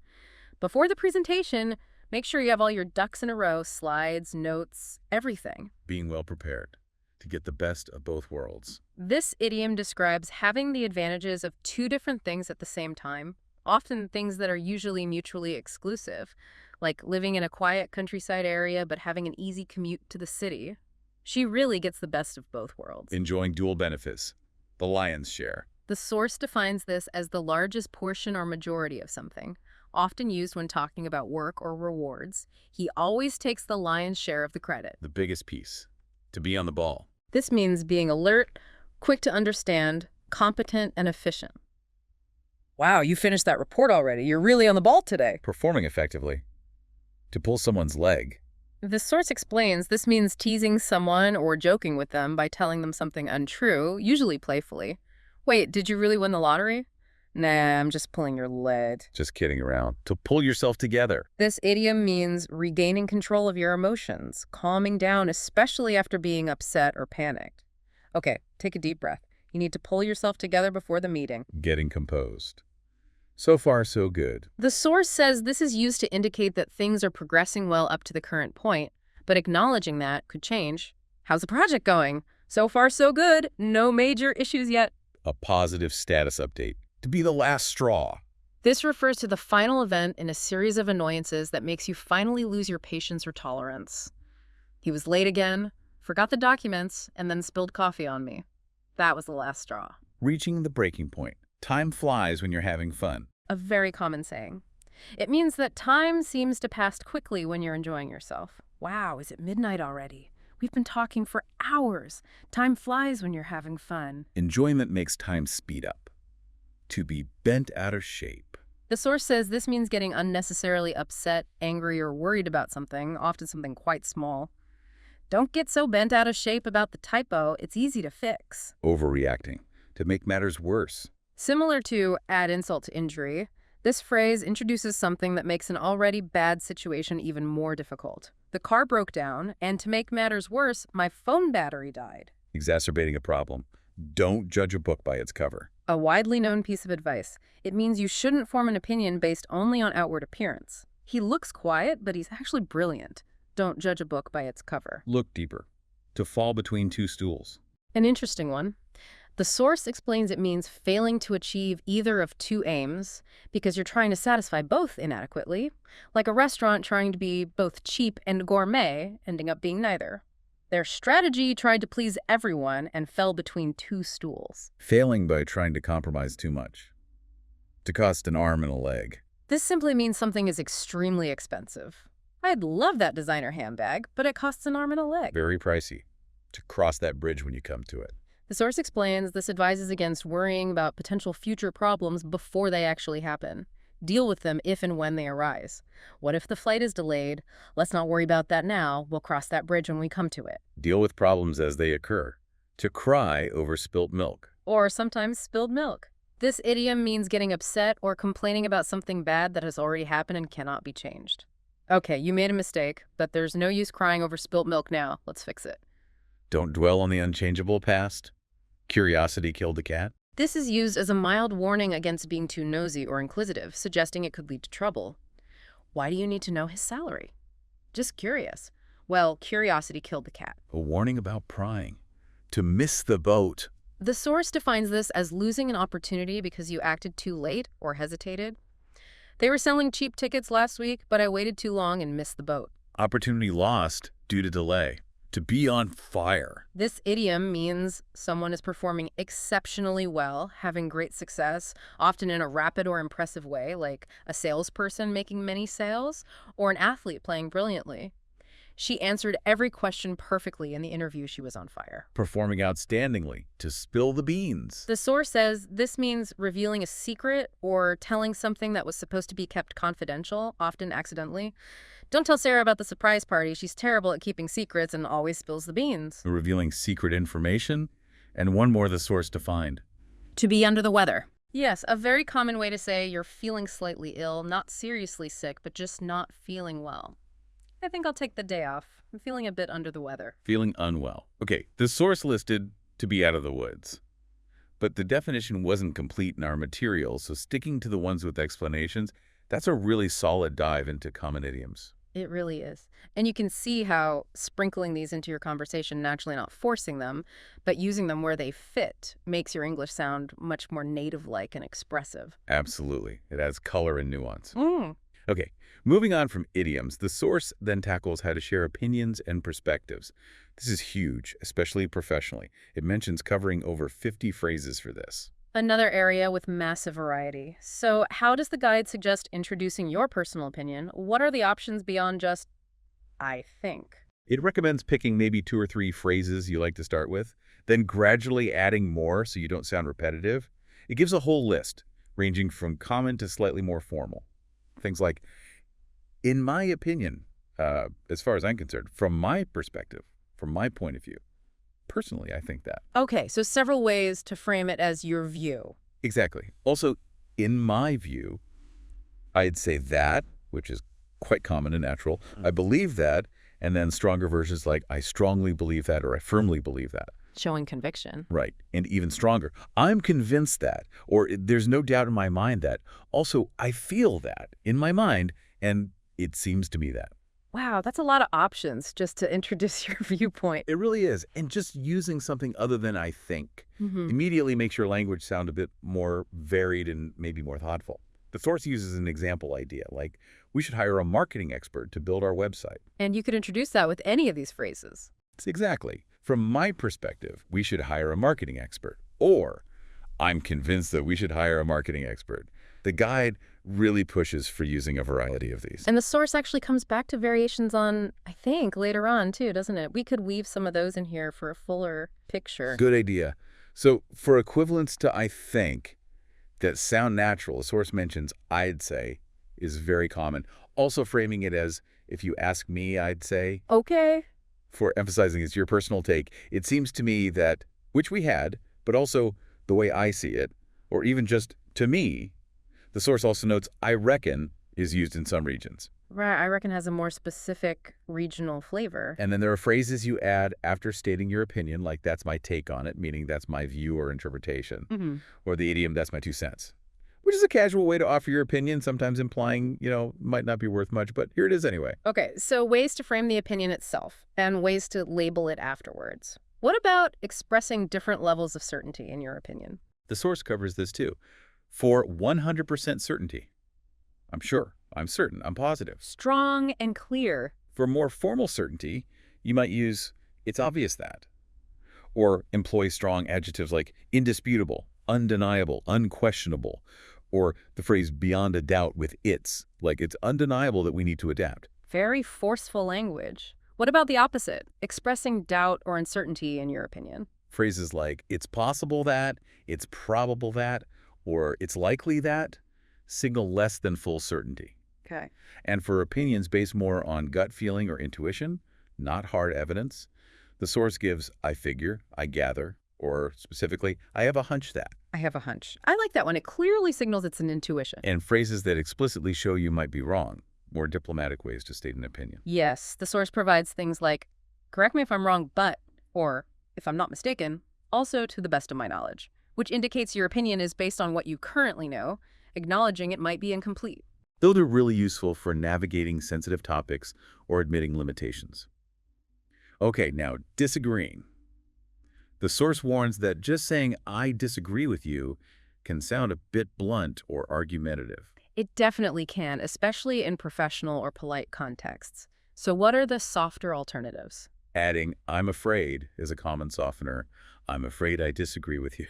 Before the presentation, make sure you have all your ducks in a row, slides, notes, everything. Being well prepared. To get the best of both worlds. This idiom describes having the advantages of two different things at the same time, often things that are usually mutually exclusive, like living in a quiet countryside area but having an easy commute to the city. She really gets the best of both worlds. Enjoying dual benefits. The lion's share. The source defines this as the largest portion or majority of something, often used when talking about work or rewards. He always takes the lion's share of the credit. The biggest piece. To be on the ball. This means being alert, quick to understand, competent, and efficient. Wow, you finished that report already. You're really on the ball today. Performing effectively. To pull someone's leg. The source explains this means teasing someone or joking with them by telling them something untrue, usually playfully. Wait, did you really win the lottery? Nah, I'm just pulling your leg. Just kidding around. To pull yourself together. This idiom means regaining control of your emotions, calming down, especially after being upset or panicked. Okay, take a deep breath. You need to pull yourself together before the meeting. Getting composed. So far, so good. The source says this is used to indicate that things are progressing well up to the current point, but acknowledging that could change. How's the project going? So far, so good. No major issues yet. A positive status update. To be the last straw. This refers to the final event in a series of annoyances that makes you finally lose your patience or tolerance. He was late again, forgot the documents, and then spilled coffee on me. That was the last straw. Reaching the breaking point. Time flies when you're having fun. A very common saying. It means that time seems to pass quickly when you're enjoying yourself. Wow, is it midnight already? We've been talking for hours. Time flies when you're having fun. Enjoyment makes time speed up. To be bent out of shape. The source says this means getting unnecessarily upset, angry, or worried about something, often something quite small. Don't get so bent out of shape about the typo. It's easy to fix. Overreacting. To make matters worse. Similar to add insult to injury, this phrase introduces something that makes an already bad situation even more difficult. The car broke down, and to make matters worse, my phone battery died. Exacerbating a problem. Don't judge a book by its cover. A widely known piece of advice. It means you shouldn't form an opinion based only on outward appearance. He looks quiet, but he's actually brilliant. Don't judge a book by its cover. Look deeper. To fall between two stools. An interesting one. The source explains it means failing to achieve either of two aims because you're trying to satisfy both inadequately, like a restaurant trying to be both cheap and gourmet, ending up being neither. Their strategy tried to please everyone and fell between two stools. Failing by trying to compromise too much. To cost an arm and a leg. This simply means something is extremely expensive. I'd love that designer handbag, but it costs an arm and a leg. Very pricey. To cross that bridge when you come to it. The source explains this advises against worrying about potential future problems before they actually happen. Deal with them if and when they arise. What if the flight is delayed? Let's not worry about that now. We'll cross that bridge when we come to it. Deal with problems as they occur. To cry over spilt milk. Or sometimes spilled milk. This idiom means getting upset or complaining about something bad that has already happened and cannot be changed. Okay, you made a mistake, but there's no use crying over spilt milk now. Let's fix it. Don't dwell on the unchangeable past. Curiosity killed the cat. This is used as a mild warning against being too nosy or inquisitive, suggesting it could lead to trouble. Why do you need to know his salary? Just curious. Well, curiosity killed the cat. A warning about prying. To miss the boat. The source defines this as losing an opportunity because you acted too late or hesitated. They were selling cheap tickets last week, but I waited too long and missed the boat. Opportunity lost due to delay. To be on fire. This idiom means someone is performing exceptionally well, having great success, often in a rapid or impressive way, like a salesperson making many sales, or an athlete playing brilliantly. She answered every question perfectly in the interview. She was on fire. Performing outstandingly. To spill the beans. The source says this means revealing a secret or telling something that was supposed to be kept confidential, often accidentally. Don't tell Sarah about the surprise party. She's terrible at keeping secrets and always spills the beans. Revealing secret information. And one more the source defined. To be under the weather. Yes, a very common way to say you're feeling slightly ill, not seriously sick, but just not feeling well. I think I'll take the day off. I'm feeling a bit under the weather. Feeling unwell. Okay, the source listed to be out of the woods. But the definition wasn't complete in our material, so sticking to the ones with explanations, that's a really solid dive into common idioms. It really is. And you can see how sprinkling these into your conversation, naturally not forcing them, but using them where they fit, makes your English sound much more native-like and expressive. Absolutely. It adds color and nuance. Mm. Okay, moving on from idioms, the source then tackles how to share opinions and perspectives. This is huge, especially professionally. It mentions covering over 50 phrases for this. Another area with massive variety. So how does the guide suggest introducing your personal opinion? What are the options beyond just, I think? It recommends picking maybe 2 or 3 phrases you like to start with, then gradually adding more so you don't sound repetitive. It gives a whole list, ranging from common to slightly more formal. Things like, in my opinion, as far as I'm concerned, from my perspective, from my point of view. Personally, I think that. Okay, so several ways to frame it as your view. Exactly. Also, in my view, I'd say that, which is quite common and natural. I believe that, and then stronger versions like I strongly believe that or I firmly believe that. Showing conviction. Right. And even stronger. I'm convinced that, or there's no doubt in my mind that. Also, I feel that in my mind, and it seems to me that. Wow, that's a lot of options just to introduce your viewpoint. It really is. And just using something other than I think immediately makes your language sound a bit more varied and maybe more thoughtful. The source uses an example idea, like we should hire a marketing expert to build our website. And you could introduce that with any of these phrases. It's exactly. From my perspective, we should hire a marketing expert. Or, I'm convinced that we should hire a marketing expert. The guide really pushes for using a variety of these. And the source actually comes back to variations on, I think, later on too, doesn't it? We could weave some of those in here for a fuller picture. Good idea. So for equivalents to I think that sound natural, a source mentions I'd say is very common. Also framing it as if you ask me, I'd say. Okay. For emphasizing it's your personal take, it seems to me that, which we had, but also the way I see it, or even just to me. The source also notes, I reckon, is used in some regions. Right, I reckon has a more specific regional flavor. And then there are phrases you add after stating your opinion, like that's my take on it, meaning that's my view or interpretation. Or the idiom, that's my 2 cents. Which is a casual way to offer your opinion, sometimes implying, might not be worth much, but here it is anyway. Okay, so ways to frame the opinion itself and ways to label it afterwards. What about expressing different levels of certainty, in your opinion? The source covers this too. For 100% certainty, I'm sure, I'm certain, I'm positive. Strong and clear. For more formal certainty, you might use it's obvious that, or employ strong adjectives like indisputable, undeniable, unquestionable, or the phrase beyond a doubt with it's, like it's undeniable that we need to adapt. Very forceful language. What about the opposite? Expressing doubt or uncertainty, in your opinion? Phrases like it's possible that, it's probable that, or it's likely that signal less than full certainty. Okay. And for opinions based more on gut feeling or intuition, not hard evidence, the source gives I figure, I gather, or specifically, I have a hunch that. I have a hunch. I like that one. It clearly signals it's an intuition. And phrases that explicitly show you might be wrong, more diplomatic ways to state an opinion. Yes, the source provides things like, correct me if I'm wrong, but, or, if I'm not mistaken, also to the best of my knowledge, which indicates your opinion is based on what you currently know, acknowledging it might be incomplete. Those are really useful for navigating sensitive topics or admitting limitations. Okay, now disagreeing. The source warns that just saying I disagree with you can sound a bit blunt or argumentative. It definitely can, especially in professional or polite contexts. So what are the softer alternatives? Adding I'm afraid is a common softener. I'm afraid I disagree with you.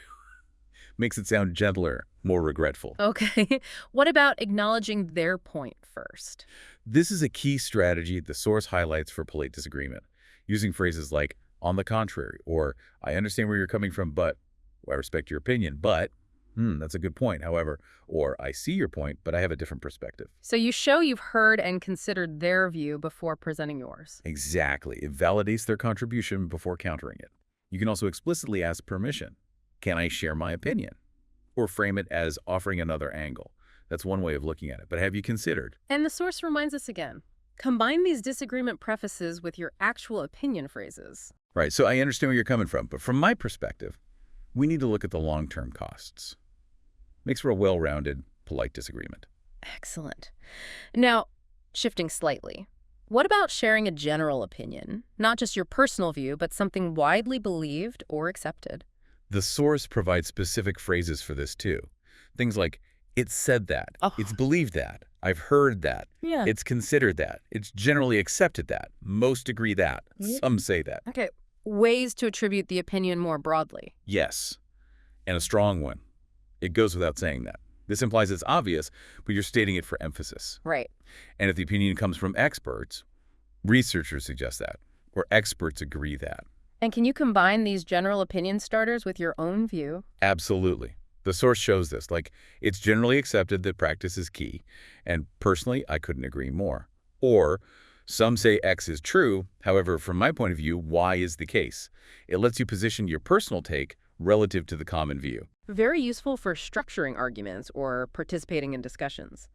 Makes it sound gentler, more regretful. Okay. What about acknowledging their point first? This is a key strategy the source highlights for polite disagreement, using phrases like on the contrary, or I understand where you're coming from, but I respect your opinion, but that's a good point, however, or I see your point, but I have a different perspective. So you show you've heard and considered their view before presenting yours. Exactly. It validates their contribution before countering it. You can also explicitly ask permission. Can I share my opinion? Or frame it as offering another angle. That's one way of looking at it. But have you considered? And the source reminds us again. Combine these disagreement prefaces with your actual opinion phrases. Right, so I understand where you're coming from. But from my perspective, we need to look at the long-term costs. Makes for a well-rounded, polite disagreement. Excellent. Now, shifting slightly, what about sharing a general opinion? Not just your personal view, but something widely believed or accepted. The source provides specific phrases for this too. Things like, it's said that, it's believed that, I've heard that, Yeah. it's considered that, it's generally accepted that, most agree that, some say that. Okay. Ways to attribute the opinion more broadly. Yes, and a strong one. It goes without saying that. This implies it's obvious, but you're stating it for emphasis. Right. And if the opinion comes from experts, researchers suggest that, or experts agree that. And can you combine these general opinion starters with your own view? Absolutely. The source shows this, like, it's generally accepted that practice is key, and personally, I couldn't agree more. Or, some say X is true, however, from my point of view, Y is the case. It lets you position your personal take relative to the common view. Very useful for structuring arguments or participating in discussions.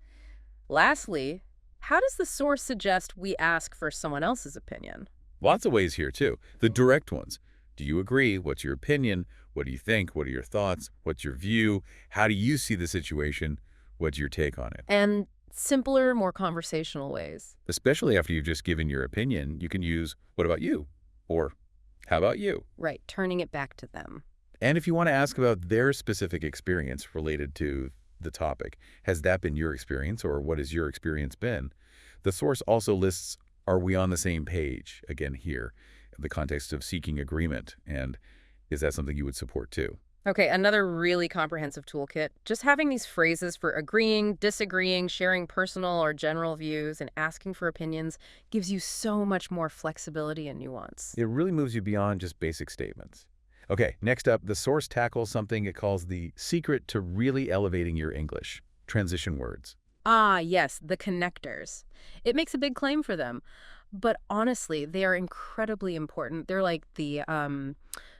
Lastly, how does the source suggest we ask for someone else's opinion? Lots of ways here, too. The direct ones. Do you agree? What's your opinion? What do you think? What are your thoughts? What's your view? How do you see the situation? What's your take on it? And simpler, more conversational ways. Especially after you've just given your opinion, you can use, what about you? Or, how about you? Right, turning it back to them. And if you want to ask about their specific experience related to the topic, has that been your experience or what has your experience been? The source also lists, are we on the same page? Again, here, in the context of seeking agreement. And is that something you would support too? Okay, another really comprehensive toolkit. Just having these phrases for agreeing, disagreeing, sharing personal or general views, and asking for opinions gives you so much more flexibility and nuance. It really moves you beyond just basic statements. Okay, next up, the source tackles something it calls the secret to really elevating your English, transition words. Ah, yes, the connectors. It makes a big claim for them. But honestly, they are incredibly important. They're like the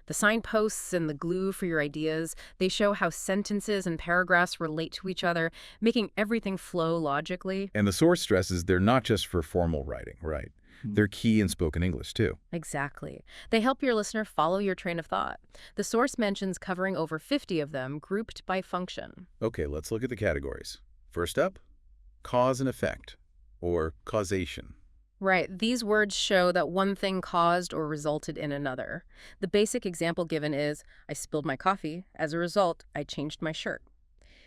signposts and the glue for your ideas. They show how sentences and paragraphs relate to each other, making everything flow logically. And the source stresses they're not just for formal writing, right? They're key in spoken English, too. Exactly. They help your listener follow your train of thought. The source mentions covering over 50 of them, grouped by function. Okay, let's look at the categories. First up, cause and effect, or causation. Right. These words show that one thing caused or resulted in another. The basic example given is, I spilled my coffee. As a result, I changed my shirt.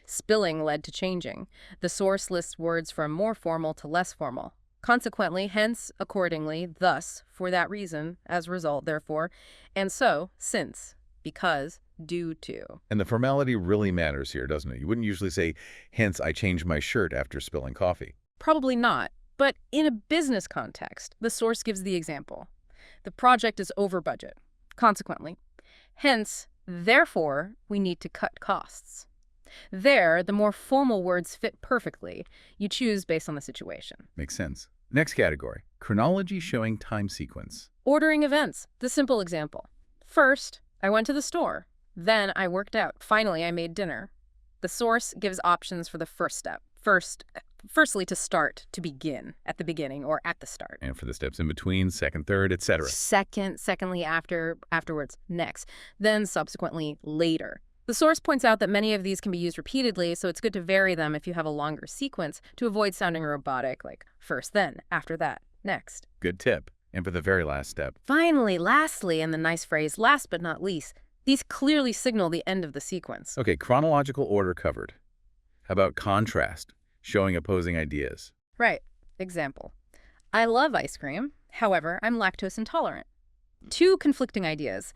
Spilling led to changing. The source lists words from more formal to less formal. Consequently, hence, accordingly, thus, for that reason, as a result, therefore, and so, since, because, due to. And the formality really matters here, doesn't it? You wouldn't usually say, hence I changed my shirt after spilling coffee. Probably not. But in a business context, the source gives the example. The project is over budget. Consequently, hence, therefore, we need to cut costs. There, the more formal words fit perfectly. You choose based on the situation. Makes sense. Next category, chronology showing time sequence. Ordering events, the simple example. First, I went to the store. Then I worked out. Finally, I made dinner. The source gives options for the first step. Firstly, to start, to begin, at the beginning or at the start. And for the steps in between, second, third, etc. Secondly, afterwards, next. Then subsequently, later. The source points out that many of these can be used repeatedly, so it's good to vary them if you have a longer sequence to avoid sounding robotic, like first, then, after that, next. Good tip. And for the very last step. Finally, lastly, and the nice phrase, last but not least, these clearly signal the end of the sequence. Okay, chronological order covered. How about contrast, showing opposing ideas? Right. Example. I love ice cream. However, I'm lactose intolerant. Two conflicting ideas.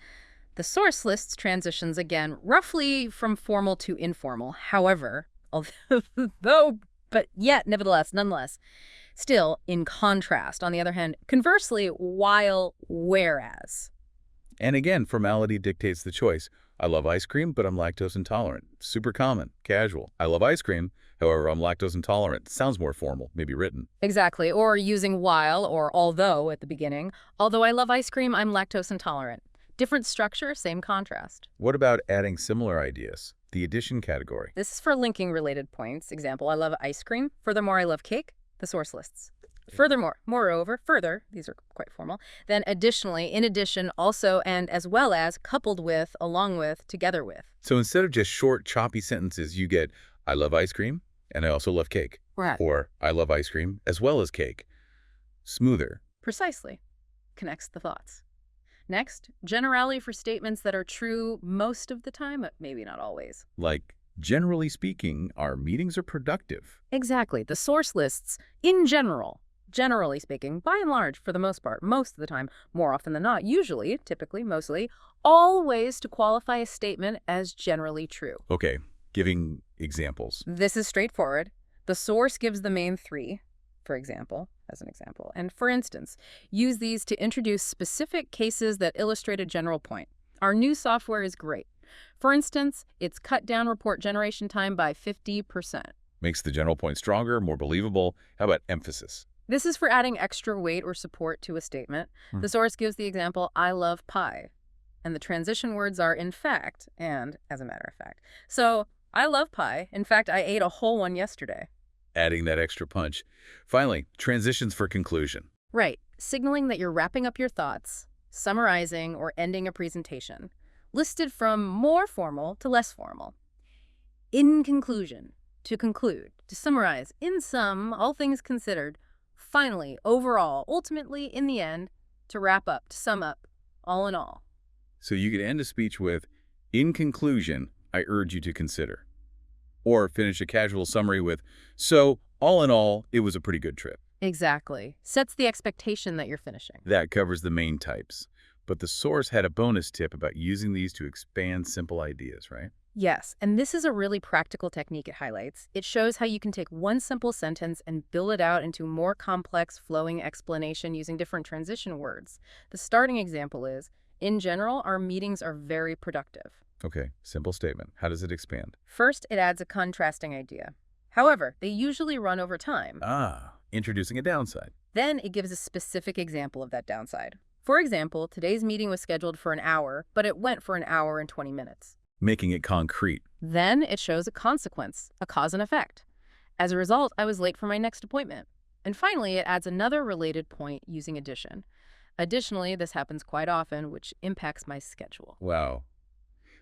The source lists transitions again, roughly from formal to informal. However, nevertheless, nonetheless, still in contrast. On the other hand, conversely, while, whereas. And again, formality dictates the choice. I love ice cream, but I'm lactose intolerant. Super common, casual. I love ice cream, however, I'm lactose intolerant. Sounds more formal, maybe written. Exactly. Or using while or although at the beginning. Although I love ice cream, I'm lactose intolerant. Different structure, same contrast. What about adding similar ideas? The addition category. This is for linking related points. Example, I love ice cream. Furthermore, I love cake. The source lists. Furthermore, moreover, further, these are quite formal. Then additionally, in addition, also, and as well as, coupled with, along with, together with. So instead of just short, choppy sentences, you get, I love ice cream, and I also love cake. Right. Or, I love ice cream as well as cake. Smoother. Precisely. Connects the thoughts. Next, generality for statements that are true most of the time, but maybe not always. Like, generally speaking, our meetings are productive. Exactly. The source lists, in general, generally speaking, by and large, for the most part, most of the time, more often than not, usually, typically, mostly, all ways to qualify a statement as generally true. Okay, giving examples. This is straightforward. The source gives the main three, for example, as an example. And for instance, use these to introduce specific cases that illustrate a general point. Our new software is great. For instance, it's cut down report generation time by 50%. Makes the general point stronger, more believable. How about emphasis? This is for adding extra weight or support to a statement. The source gives the example, I love pie. And the transition words are in fact and as a matter of fact. So, I love pie. In fact, I ate a whole one yesterday. Adding that extra punch. Finally, transitions for conclusion. Right. Signaling that you're wrapping up your thoughts, summarizing, or ending a presentation. Listed from more formal to less formal. In conclusion, to conclude, to summarize, in sum, all things considered. Finally, overall, ultimately, in the end, to wrap up, to sum up, all in all. So you could end a speech with, in conclusion, I urge you to consider. Or finish a casual summary with, so, all in all, it was a pretty good trip. Exactly. Sets the expectation that you're finishing. That covers the main types. But the source had a bonus tip about using these to expand simple ideas, right? Yes, and this is a really practical technique it highlights. It shows how you can take one simple sentence and build it out into more complex, flowing explanation using different transition words. The starting example is, in general, our meetings are very productive. Okay, simple statement. How does it expand? First, it adds a contrasting idea. However, they usually run over time. Introducing a downside. Then it gives a specific example of that downside. For example, today's meeting was scheduled for an hour, but it went for an hour and 20 minutes. Making it concrete. Then it shows a consequence, a cause and effect. As a result, I was late for my next appointment. And finally, it adds another related point using addition. Additionally, this happens quite often, which impacts my schedule. Wow.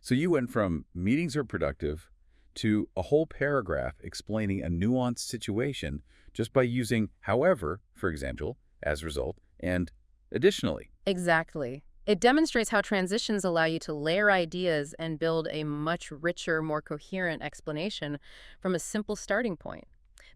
So you went from meetings are productive to a whole paragraph explaining a nuanced situation just by using however, for example, as a result, and additionally. Exactly. It demonstrates how transitions allow you to layer ideas and build a much richer, more coherent explanation from a simple starting point.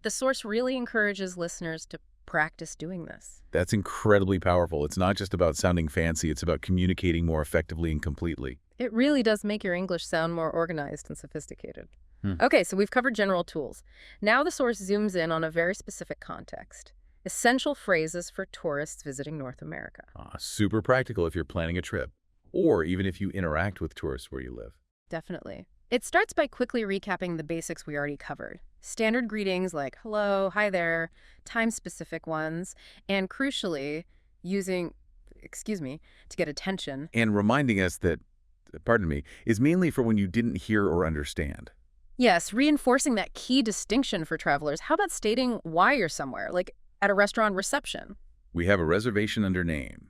The source really encourages listeners to practice doing this. That's incredibly powerful. It's not just about sounding fancy, it's about communicating more effectively and completely. It really does make your English sound more organized and sophisticated. Hmm. Okay, so we've covered general tools. Now the source zooms in on a very specific context. Essential phrases for tourists visiting North America. Super practical if you're planning a trip, or even if you interact with tourists where you live. Definitely. It starts by quickly recapping the basics we already covered. Standard greetings like hello, hi there, time-specific ones, and crucially, using, to get attention. And reminding us that, pardon me, is mainly for when you didn't hear or understand. Yes, reinforcing that key distinction for travelers. How about stating why you're somewhere, like at a restaurant reception? We have a reservation under name.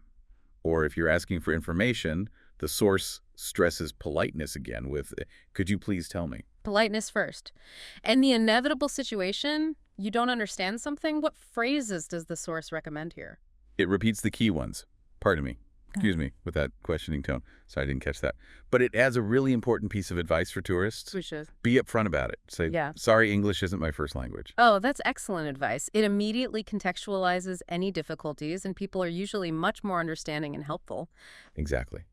Or if you're asking for information, the source stresses politeness again with, could you please tell me? Politeness first. And the inevitable situation, you don't understand something, what phrases does the source recommend here? It repeats the key ones. Pardon me. Excuse me, with that questioning tone. Sorry, I didn't catch that. But it adds a really important piece of advice for tourists. Which is? Be upfront about it. Say, sorry, English isn't my first language. Oh, that's excellent advice. It immediately contextualizes any difficulties, and people are usually much more understanding and helpful. Exactly.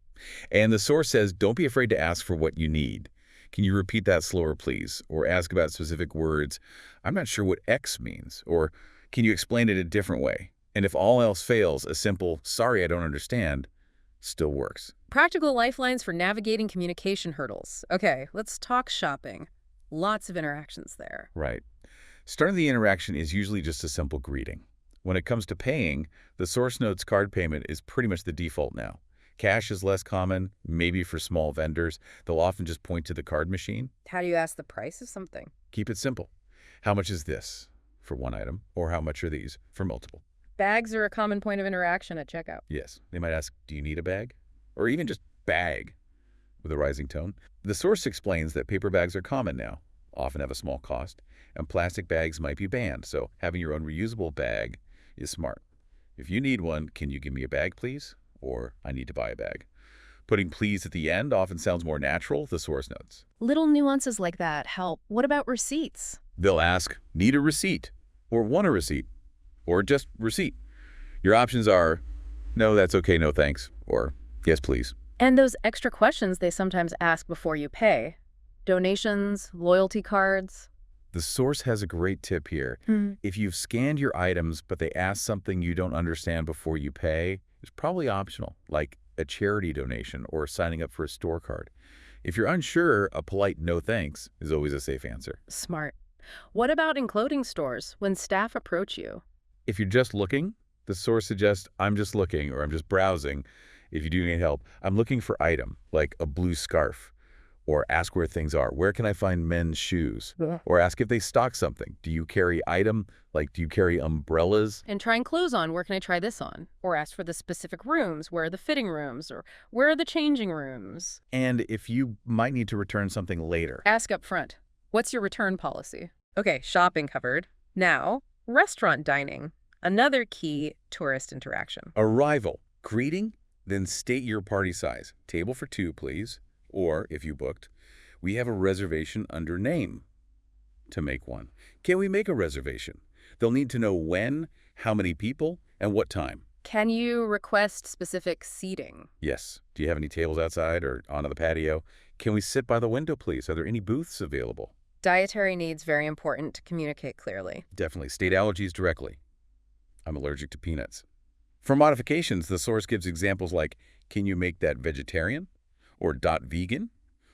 And the source says, don't be afraid to ask for what you need. Can you repeat that slower, please? Or ask about specific words. I'm not sure what X means. Or can you explain it a different way? And if all else fails, a simple, sorry, I don't understand, still works. Practical lifelines for navigating communication hurdles. Okay, let's talk shopping. Lots of interactions there. Right. Starting the interaction is usually just a simple greeting. When it comes to paying, the source notes card payment is pretty much the default now. Cash is less common, maybe for small vendors. They'll often just point to the card machine. How do you ask the price of something? Keep it simple. How much is this for one item, or how much are these for multiple? Bags are a common point of interaction at checkout. Yes. They might ask, do you need a bag? Or even just bag with a rising tone. The source explains that paper bags are common now, often have a small cost, and plastic bags might be banned, so having your own reusable bag is smart. If you need one, can you give me a bag, please? Or I need to buy a bag. Putting please at the end often sounds more natural, the source notes. Little nuances like that help. What about receipts? They'll ask, need a receipt? Or want a receipt? Or just receipt. Your options are, no, that's okay, no thanks, or yes, please. And those extra questions they sometimes ask before you pay. Donations, loyalty cards. The source has a great tip here. If you've scanned your items, but they ask something you don't understand before you pay, it's probably optional, like a charity donation or signing up for a store card. If you're unsure, a polite no thanks is always a safe answer. Smart. What about in clothing stores when staff approach you? If you're just looking, the source suggests, I'm just looking or I'm just browsing. If you do need help, I'm looking for item, like a blue scarf. Or ask where things are. Where can I find men's shoes? Or ask if they stock something. Do you carry item? Like, do you carry umbrellas? And trying clothes on. Where can I try this on? Or ask for the specific rooms. Where are the fitting rooms? Or where are the changing rooms? And if you might need to return something later. Ask up front. What's your return policy? Okay, shopping covered. Now, restaurant dining. Another key tourist interaction. Arrival. Greeting, then state your party size. Table for 2, please. Or, if you booked, we have a reservation under name to make one. Can we make a reservation? They'll need to know when, how many people, and what time. Can you request specific seating? Yes. Do you have any tables outside or onto the patio? Can we sit by the window, please? Are there any booths available? Dietary needs very important to communicate clearly. Definitely. State allergies directly. I'm allergic to peanuts. For modifications, the source gives examples like, can you make that vegetarian? Or .vegan,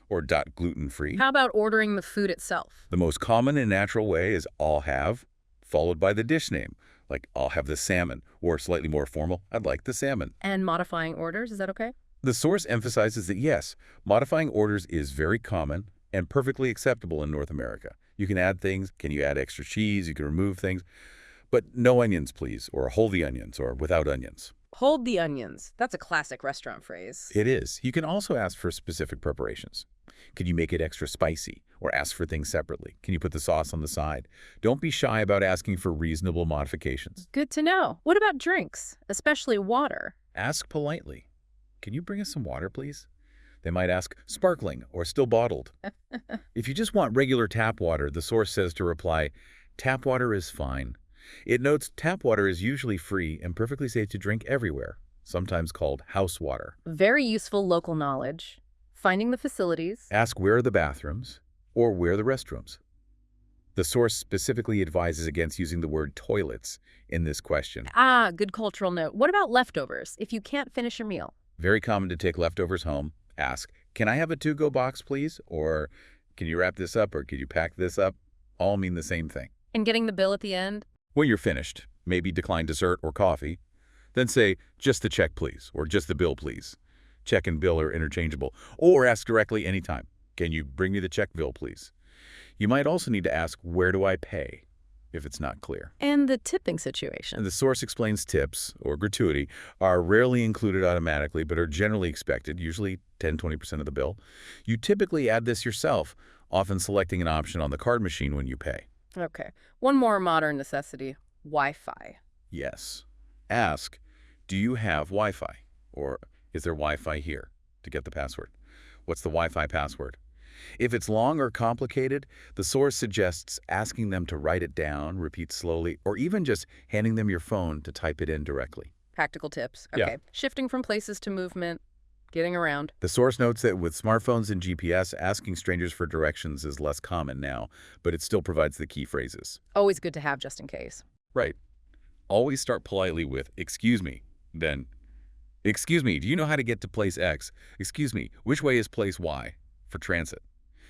or .gluten-free. How about ordering the food itself? The most common and natural way is I'll have, followed by the dish name, like I'll have the salmon, or slightly more formal, I'd like the salmon. And modifying orders, is that okay? The source emphasizes that yes, modifying orders is very common and perfectly acceptable in North America. You can add things, can you add extra cheese, you can remove things, but no onions please, or whole the onions, or without onions. Hold the onions. That's a classic restaurant phrase. It is. You can also ask for specific preparations. Could you make it extra spicy? Or ask for things separately? Can you put the sauce on the side? Don't be shy about asking for reasonable modifications. Good to know. What about drinks, especially water? Ask politely. Can you bring us some water, please? They might ask, sparkling or still bottled. If you just want regular tap water, the source says to reply, tap water is fine. It notes tap water is usually free and perfectly safe to drink everywhere, sometimes called house water. Very useful local knowledge. Finding the facilities. Ask where are the bathrooms or where are the restrooms. The source specifically advises against using the word toilets in this question. Ah, good cultural note. What about leftovers if you can't finish your meal? Very common to take leftovers home. Ask, can I have a to-go box, please? Or can you wrap this up or could you pack this up? All mean the same thing. And getting the bill at the end? When you're finished, maybe decline dessert or coffee. Then say, just the check, please, or just the bill, please. Check and bill are interchangeable. Or ask directly anytime. Can you bring me the check bill, please? You might also need to ask, where do I pay, if it's not clear. And the tipping situation. And the source explains tips, or gratuity, are rarely included automatically, but are generally expected, usually 10–20% of the bill. You typically add this yourself, often selecting an option on the card machine when you pay. Okay. One more modern necessity, Wi-Fi. Yes. Ask, do you have Wi-Fi? Or is there Wi-Fi here? To get the password. What's the Wi-Fi password? If it's long or complicated, the source suggests asking them to write it down, repeat slowly, or even just handing them your phone to type it in directly. Practical tips. Okay. Yeah. Shifting from places to movement, getting around. The source notes that with smartphones and GPS, asking strangers for directions is less common now, but it still provides the key phrases. Always good to have just in case. Right. Always start politely with, excuse me, then, excuse me, do you know how to get to place X? Excuse me, which way is place Y for transit?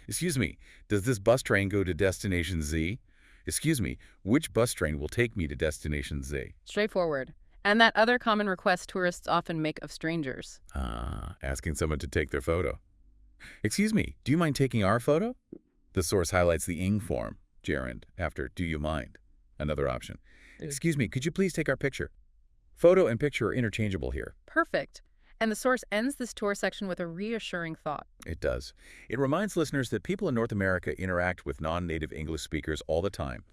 Excuse me, does this bus train go to destination Z? Excuse me, which bus train will take me to destination Z? Straightforward. And that other common request tourists often make of strangers. Asking someone to take their photo. Excuse me, do you mind taking our photo? The source highlights the ing form, gerund, after do you mind? Another option. Excuse me, could you please take our picture? Photo and picture are interchangeable here. Perfect. And the source ends this tour section with a reassuring thought. It does. It reminds listeners that people in North America interact with non-native English speakers all the time,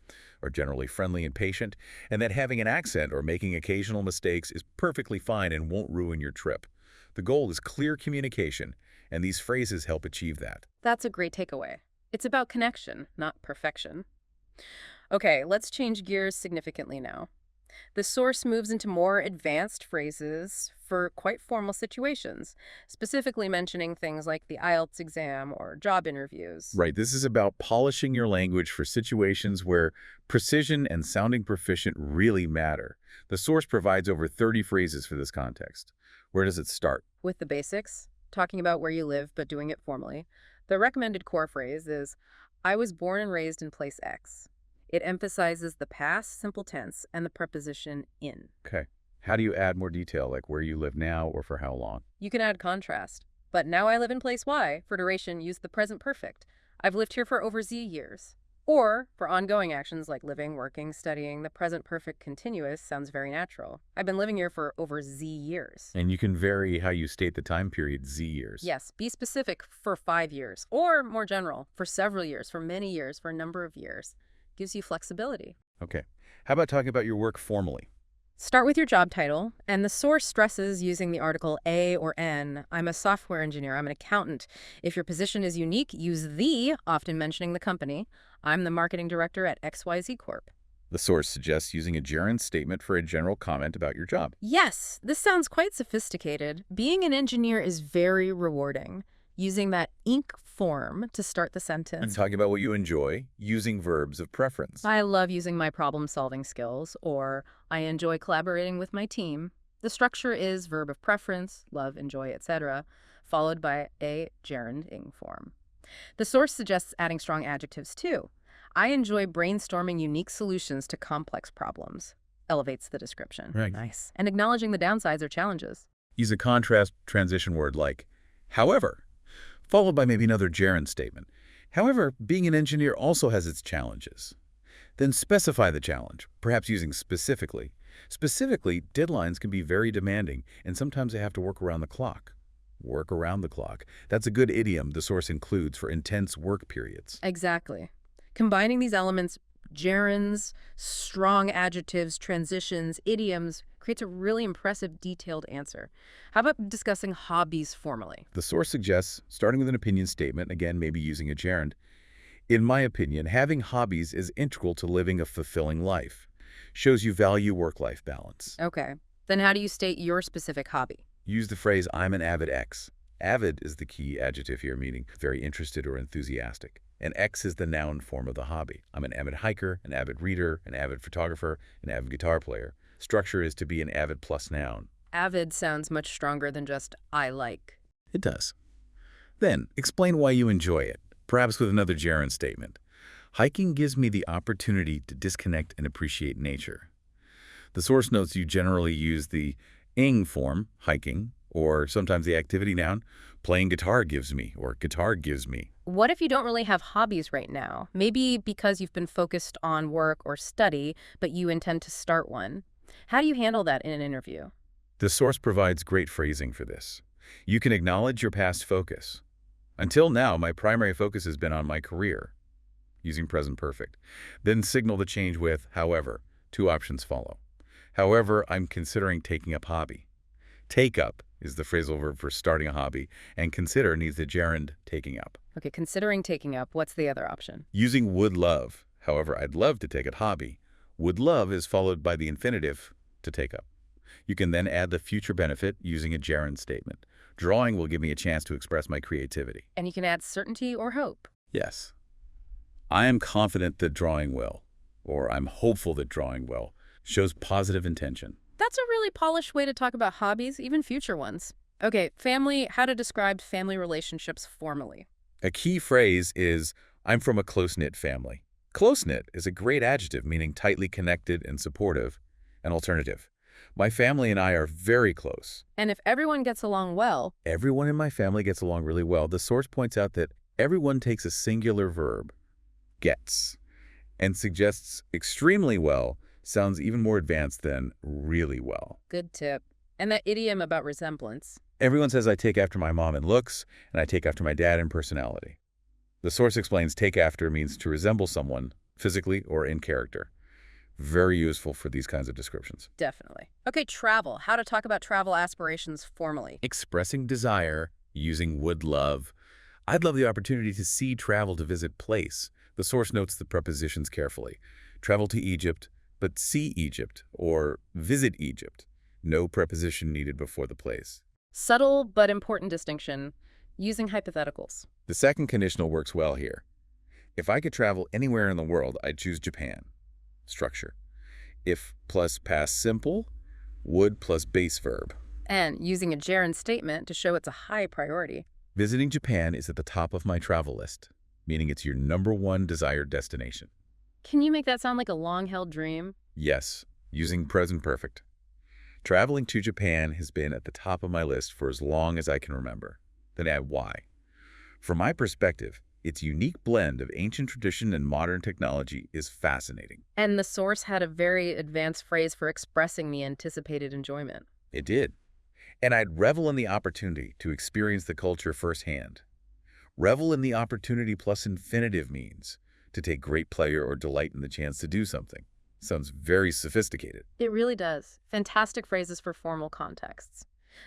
are generally friendly and patient, and that having an accent or making occasional mistakes is perfectly fine and won't ruin your trip. The goal is clear communication, and these phrases help achieve that. That's a great takeaway. It's about connection, not perfection. Okay, let's change gears significantly now. The source moves into more advanced phrases for quite formal situations, specifically mentioning things like the IELTS exam or job interviews. Right, this is about polishing your language for situations where precision and sounding proficient really matter. The source provides over 30 phrases for this context. Where does it start? With the basics, talking about where you live but doing it formally, the recommended core phrase is, I was born and raised in place X. It emphasizes the past simple tense and the preposition in. Okay. How do you add more detail, like where you live now or for how long? You can add contrast. But now I live in place Y. For duration, use the present perfect. I've lived here for over Z years. Or, for ongoing actions like living, working, studying, the present perfect continuous sounds very natural. I've been living here for over Z years. And you can vary how you state the time period, Z years. Yes, be specific for 5 years. Or, more general, for several years, for many years, for a number of years. Gives you flexibility. Okay. How about talking about your work formally? Start with your job title, and the source stresses using the article A or N. I'm a software engineer. I'm an accountant. If your position is unique, use the, often mentioning the company. I'm the marketing director at XYZ Corp. The source suggests using a gerund statement for a general comment about your job. Yes, this sounds quite sophisticated. Being an engineer is very rewarding. Using that ink form to start the sentence. And talking about what you enjoy, using verbs of preference. I love using my problem-solving skills, or I enjoy collaborating with my team. The structure is verb of preference, love, enjoy, etc., followed by a gerund ing form. The source suggests adding strong adjectives too. I enjoy brainstorming unique solutions to complex problems. Elevates the description. Right. Nice. And acknowledging the downsides or challenges. Use a contrast transition word like, however, followed by maybe another gerund statement. However, being an engineer also has its challenges. Then specify the challenge, perhaps using specifically. Specifically, deadlines can be very demanding, and sometimes they have to work around the clock. Work around the clock. That's a good idiom the source includes for intense work periods. Exactly. Combining these elements, gerunds, strong adjectives, transitions, idioms, creates a really impressive, detailed answer. How about discussing hobbies formally? The source suggests, starting with an opinion statement, again, maybe using a gerund, in my opinion, having hobbies is integral to living a fulfilling life. Shows you value work-life balance. Okay. Then how do you state your specific hobby? Use the phrase, I'm an avid X. Avid is the key adjective here, meaning very interested or enthusiastic. And X is the noun form of the hobby. I'm an avid hiker, an avid reader, an avid photographer, an avid guitar player. Structure is to be an avid plus noun. Avid sounds much stronger than just I like. It does. Then, explain why you enjoy it, perhaps with another gerund statement. Hiking gives me the opportunity to disconnect and appreciate nature. The source notes you generally use the ing form, hiking, or sometimes the activity noun, playing guitar gives me, or guitar gives me. What if you don't really have hobbies right now? Maybe because you've been focused on work or study, but you intend to start one. How do you handle that in an interview? The source provides great phrasing for this. You can acknowledge your past focus. Until now, my primary focus has been on my career, using present perfect. Then signal the change with, however. Two options follow. However, I'm considering taking up hobby. Take up is the phrasal verb for starting a hobby, and consider needs the gerund taking up. Okay, considering taking up, what's the other option? Using would love. However, I'd love to take up hobby. Would love is followed by the infinitive to take up. You can then add the future benefit using a gerund statement. Drawing will give me a chance to express my creativity. And you can add certainty or hope. Yes. I am confident that drawing will, or I'm hopeful that drawing will, shows positive intention. That's a really polished way to talk about hobbies, even future ones. Okay, family, how to describe family relationships formally. A key phrase is, I'm from a close-knit family. Close-knit is a great adjective meaning tightly connected and supportive. An alternative. My family and I are very close. And if everyone gets along well, Everyone in my family gets along really well. The source points out that everyone takes a singular verb, gets, and suggests extremely well sounds even more advanced than really well. good tip. And that idiom about resemblance. Everyone says I take after my mom in looks, and I take after my dad in personality. The source explains take after means to resemble someone, physically or in character. Very useful for these kinds of descriptions. Definitely. Okay, travel. How to talk about travel aspirations formally. Expressing desire, using would love. I'd love the opportunity to see travel to visit place. The source notes the prepositions carefully. Travel to Egypt, but see Egypt, or visit Egypt. No preposition needed before the place. Subtle but important distinction. Using hypotheticals. The second conditional works well here. If I could travel anywhere in the world, I'd choose Japan. Structure. If plus past simple, would plus base verb. And using a gerund statement to show it's a high priority. Visiting Japan is at the top of my travel list, meaning it's your #1 desired destination. Can you make that sound like a long-held dream? Yes, using present perfect. Traveling to Japan has been at the top of my list for as long as I can remember. Then add why. From my perspective, its unique blend of ancient tradition and modern technology is fascinating. And the source had a very advanced phrase for expressing the anticipated enjoyment. It did. And I'd revel in the opportunity to experience the culture firsthand. Revel in the opportunity plus infinitive means to take great pleasure or delight in the chance to do something. Sounds very sophisticated. It really does. Fantastic phrases for formal contexts.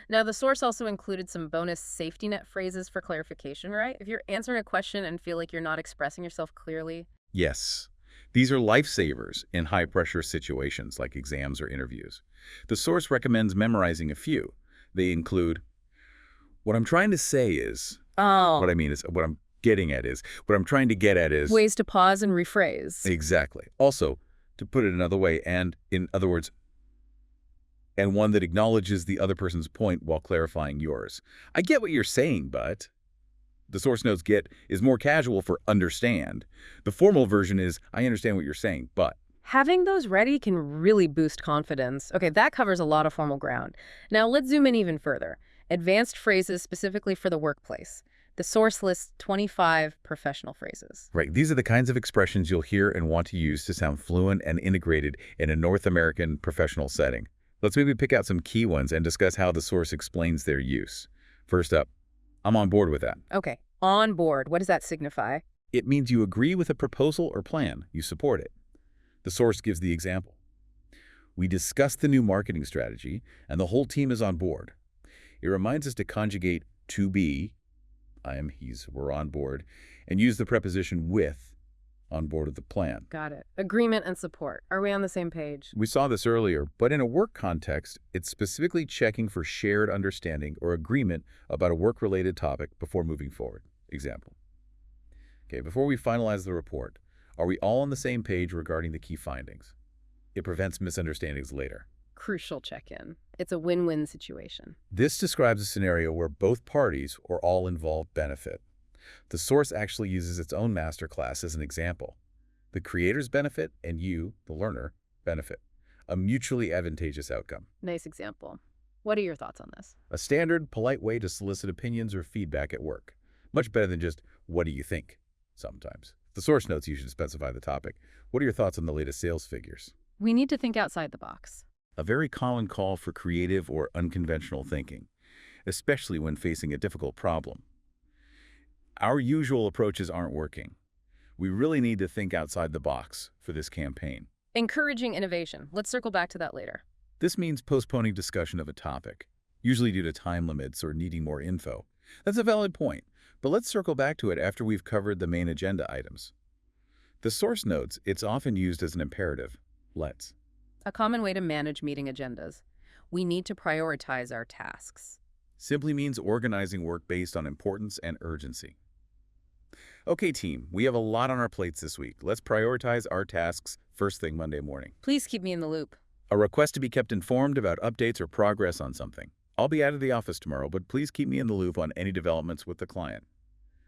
Now, the source also included some bonus safety net phrases for clarification, right? If you're answering a question and feel like you're not expressing yourself clearly. Yes, these are lifesavers in high-pressure situations like exams or interviews. The source recommends memorizing a few. They include, what I'm trying to say is, what I'm getting at is, what I'm trying to get at is. Ways to pause and rephrase. Exactly. Also, to put it another way, and in other words, and one that acknowledges the other person's point while clarifying yours. I get what you're saying, but. The source notes get is more casual for understand. The formal version is I understand what you're saying, but. Having those ready can really boost confidence. Okay, that covers a lot of formal ground. Now let's zoom in even further. Advanced phrases specifically for the workplace. The source lists 25 professional phrases. Right. These are the kinds of expressions you'll hear and want to use to sound fluent and integrated in a North American professional setting. Let's maybe pick out some key ones and discuss how the source explains their use. First up, I'm on board with that. Okay, on board. What does that signify? It means you agree with a proposal or plan. You support it. The source gives the example. We discussed the new marketing strategy, and the whole team is on board. It reminds us to conjugate to be, I am, he's, we're on board, and use the preposition with on board of the plan. Got it. Agreement and support. Are we on the same page? We saw this earlier, but in a work context, it's specifically checking for shared understanding or agreement about a work-related topic before moving forward. Example. Okay, before we finalize the report, are we all on the same page regarding the key findings? It prevents misunderstandings later. Crucial check-in. It's a win-win situation. This describes a scenario where both parties or all involved benefit. The source actually uses its own masterclass as an example. The creators benefit and you, the learner, benefit. A mutually advantageous outcome. Nice example. What are your thoughts on this? A standard, polite way to solicit opinions or feedback at work. Much better than just, what do you think? Sometimes. The source notes you should specify the topic. What are your thoughts on the latest sales figures? We need to think outside the box. A very common call for creative or unconventional thinking, especially when facing a difficult problem. Our usual approaches aren't working. We really need to think outside the box for this campaign. Encouraging innovation. Let's circle back to that later. This means postponing discussion of a topic, usually due to time limits or needing more info. That's a valid point, but let's circle back to it after we've covered the main agenda items. The source notes it's often used as an imperative. Let's. A common way to manage meeting agendas. We need to prioritize our tasks. Simply means organizing work based on importance and urgency. Okay, team, we have a lot on our plates this week. Let's prioritize our tasks first thing Monday morning. Please keep me in the loop. A request to be kept informed about updates or progress on something. I'll be out of the office tomorrow, but please keep me in the loop on any developments with the client.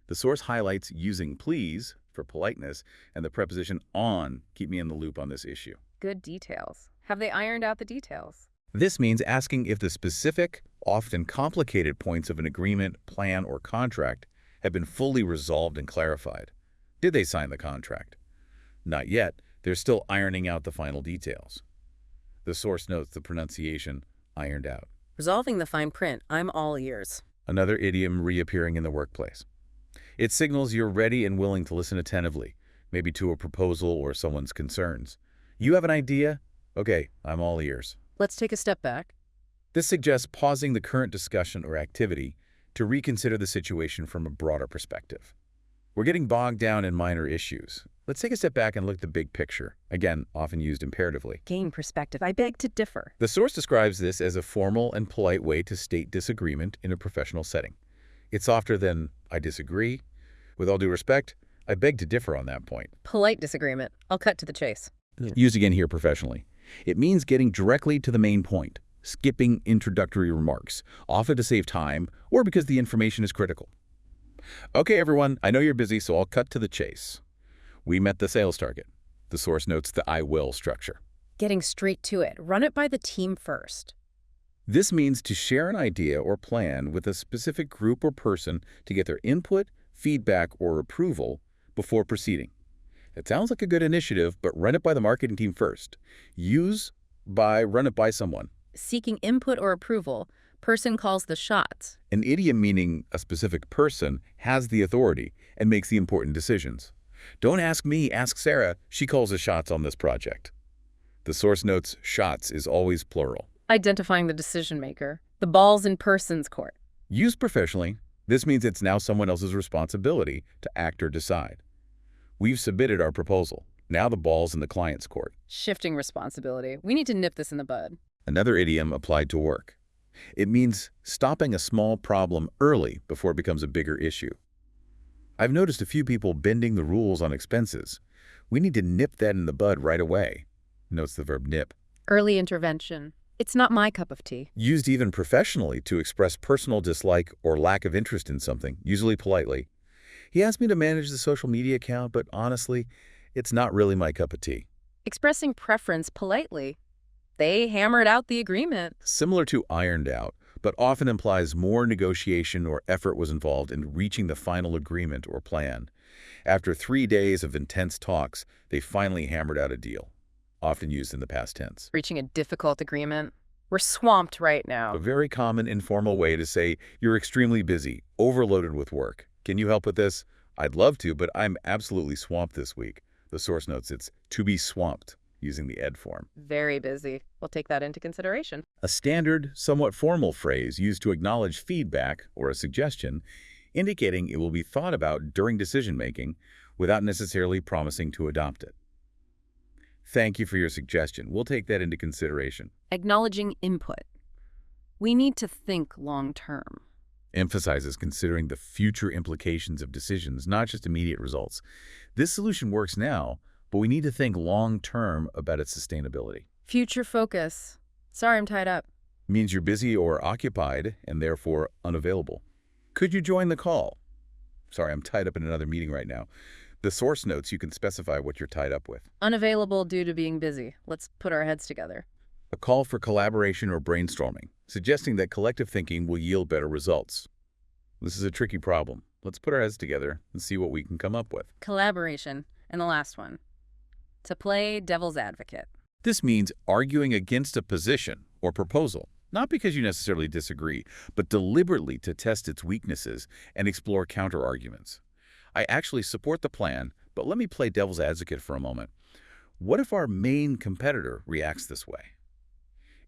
The source highlights using please for politeness and the preposition on keep me in the loop on this issue. Good details. Have they ironed out the details? This means asking if the specific, often complicated points of an agreement, plan, or contract have been fully resolved and clarified. Did they sign the contract? Not yet. They're still ironing out the final details. The source notes the pronunciation ironed out. Resolving the fine print. I'm all ears. Another idiom reappearing in the workplace. It signals you're ready and willing to listen attentively, maybe to a proposal or someone's concerns. You have an idea? Okay, I'm all ears. Let's take a step back. This suggests pausing the current discussion or activity to reconsider the situation from a broader perspective. We're getting bogged down in minor issues. Let's take a step back and look at the big picture, again, often used imperatively. Gain perspective. I beg to differ. The source describes this as a formal and polite way to state disagreement in a professional setting. It's softer than, I disagree. With all due respect, I beg to differ on that point. Polite disagreement. I'll cut to the chase. Used again here professionally. It means getting directly to the main point, skipping introductory remarks, often to save time or because the information is critical. Okay, everyone, I know you're busy, so I'll cut to the chase. We met the sales target. The source notes the I will structure. Getting straight to it. Run it by the team first. This means to share an idea or plan with a specific group or person to get their input, feedback, or approval before proceeding. It sounds like a good initiative, but run it by the marketing team first. Run it by someone. Seeking input or approval. Person calls the shots. An idiom meaning a specific person has the authority and makes the important decisions. Don't ask me, ask Sarah. She calls the shots on this project. The source notes shots is always plural. Identifying the decision maker. The ball's in person's court. Used professionally, this means it's now someone else's responsibility to act or decide. We've submitted our proposal. Now the ball's in the client's court. Shifting responsibility. We need to nip this in the bud. Another idiom applied to work. It means stopping a small problem early before it becomes a bigger issue. I've noticed a few people bending the rules on expenses. We need to nip that in the bud right away. Notes the verb nip. Early intervention. It's not my cup of tea. Used even professionally to express personal dislike or lack of interest in something, usually politely. He asked me to manage the social media account, but honestly, it's not really my cup of tea. Expressing preference politely. They hammered out the agreement. Similar to ironed out, but often implies more negotiation or effort was involved in reaching the final agreement or plan. After 3 days of intense talks, they finally hammered out a deal, often used in the past tense. Reaching a difficult agreement. We're swamped right A now. very common informal way to say you're extremely busy, overloaded with work. Can you help with this? I'd love to, but I'm absolutely swamped this week. The source notes it's to be swamped, using the ed form. Very busy. We'll take that into consideration. A standard, somewhat formal phrase used to acknowledge feedback or a suggestion, indicating it will be thought about during decision-making without necessarily promising to adopt it. Thank you for your suggestion. We'll take that into consideration. Acknowledging input. We need to think long-term. Emphasizes considering the future implications of decisions, not just immediate results. This solution works now, but we need to think long-term about its sustainability. Future focus. Sorry, I'm tied up. Means you're busy or occupied and therefore unavailable. Could you join the call? Sorry, I'm tied up in another meeting right now. The source notes, you can specify what you're tied up with. Unavailable due to being busy. Let's put our heads together. A call for collaboration or brainstorming, suggesting that collective thinking will yield better results. This is a tricky problem. Let's put our heads together and see what we can come up with. Collaboration. And the last one. To play devil's advocate. This means arguing against a position or proposal, not because you necessarily disagree, but deliberately to test its weaknesses and explore counter-arguments. I actually support the plan, but let me play devil's advocate for a moment. What if our main competitor reacts this way?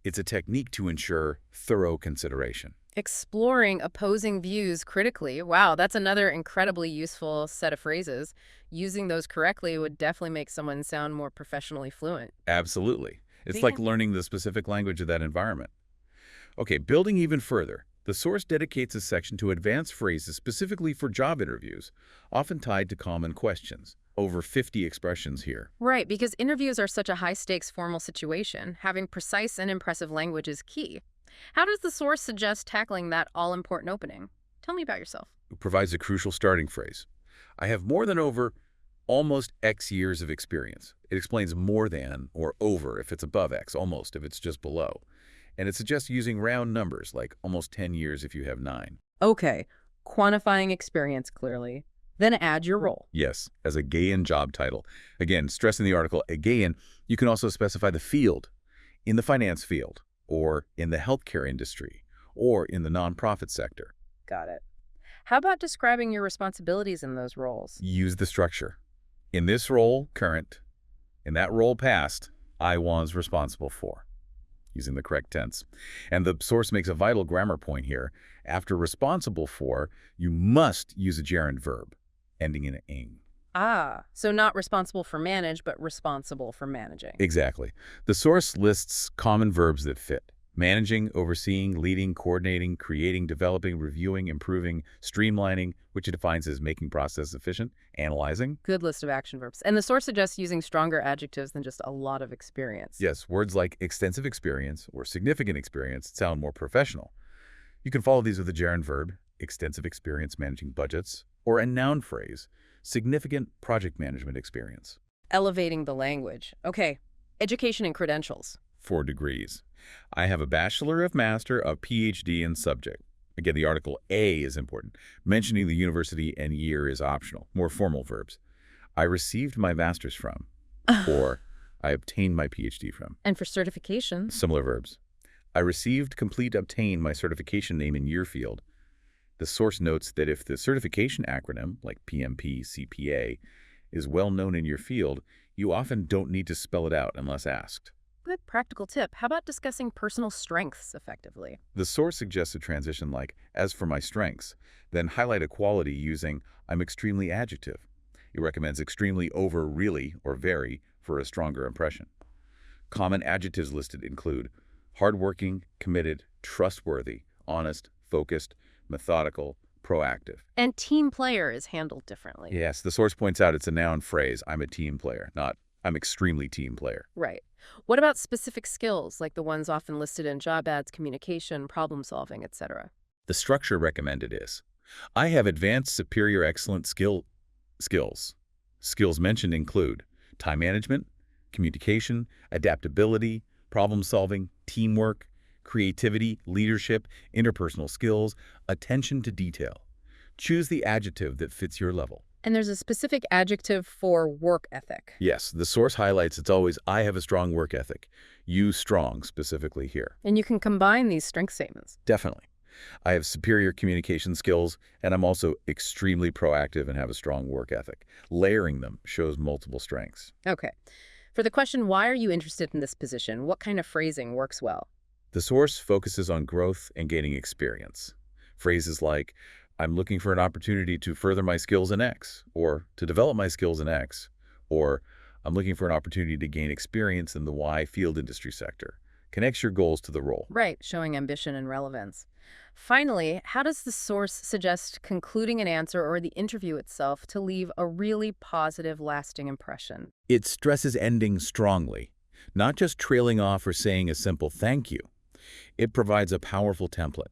It's a technique to ensure thorough consideration. Exploring opposing views critically. Wow, that's another incredibly useful set of phrases. Using those correctly would definitely make someone sound more professionally fluent. Absolutely. It's See? like learning the specific language of that environment. Okay, building even further, the source dedicates a section to advanced phrases specifically for job interviews, often tied to common questions. Over 50 expressions here. Right, because interviews are such a high-stakes formal situation, having precise and impressive language is key. How does the source suggest tackling that all-important opening? Tell me about yourself. It provides a crucial starting phrase. I have more than over almost X years of experience. It explains more than or over if it's above X, almost if it's just below. And it suggests using round numbers, like almost 10 years if you have 9. Okay, quantifying experience clearly. Then add your role. Yes, as a Gaian job title. Again, stress in the article, a Gaian, you can also specify the field, in the finance field, or in the healthcare industry, or in the nonprofit sector. Got it. How about describing your responsibilities in those roles? Use the structure. In this role, current. In that role, past, I was responsible for. Using the correct tense. And the source makes a vital grammar point here. After responsible for, you must use a gerund verb, ending in ing. Ah, so not responsible for manage, but responsible for managing. Exactly. The source lists common verbs that fit. Managing, overseeing, leading, coordinating, creating, developing, reviewing, improving, streamlining, which it defines as making process efficient, analyzing. Good list of action verbs. And the source suggests using stronger adjectives than just a lot of experience. Yes, words like extensive experience or significant experience sound more professional. You can follow these with a gerund verb, extensive experience managing budgets, or a noun phrase, significant project management experience. Elevating the language. Okay, education and credentials. 4 degrees. I have a bachelor of master of PhD in subject. Again, the article A is important. Mentioning the university and year is optional. More formal verbs. I received my master's from, or I obtained my PhD from. And for certifications. Similar verbs. I received, complete, obtained my certification name in year field. The source notes that if the certification acronym, like PMP, CPA, is well known in your field, you often don't need to spell it out unless asked. Good practical tip. How about discussing personal strengths effectively? The source suggests a transition like, as for my strengths, then highlight a quality using, I'm extremely adjective. It recommends extremely over really or very for a stronger impression. Common adjectives listed include hardworking, committed, trustworthy, honest, focused, methodical, proactive. And team player is handled differently. Yes, the source points out it's a noun phrase, I'm a team player, not I'm extremely team player. Right. What about specific skills, like the ones often listed in job ads, communication, problem solving, etc.? The structure recommended is, I have advanced superior excellent skills. Skills mentioned include time management, communication, adaptability, problem solving, teamwork, creativity, leadership, interpersonal skills, attention to detail. Choose the adjective that fits your level. And there's a specific adjective for work ethic. Yes, the source highlights it's always, I have a strong work ethic. Use strong specifically here. And you can combine these strength statements. Definitely. I have superior communication skills, and I'm also extremely proactive and have a strong work ethic. Layering them shows multiple strengths. Okay. For the question, why are you interested in this position? What kind of phrasing works well? The source focuses on growth and gaining experience. Phrases like, I'm looking for an opportunity to further my skills in X, or to develop my skills in X, or I'm looking for an opportunity to gain experience in the Y field industry sector. Connects your goals to the role. Right, showing ambition and relevance. Finally, how does the source suggest concluding an answer or the interview itself to leave a really positive, lasting impression? It stresses ending strongly, not just trailing off or saying a simple thank you. It provides a powerful template.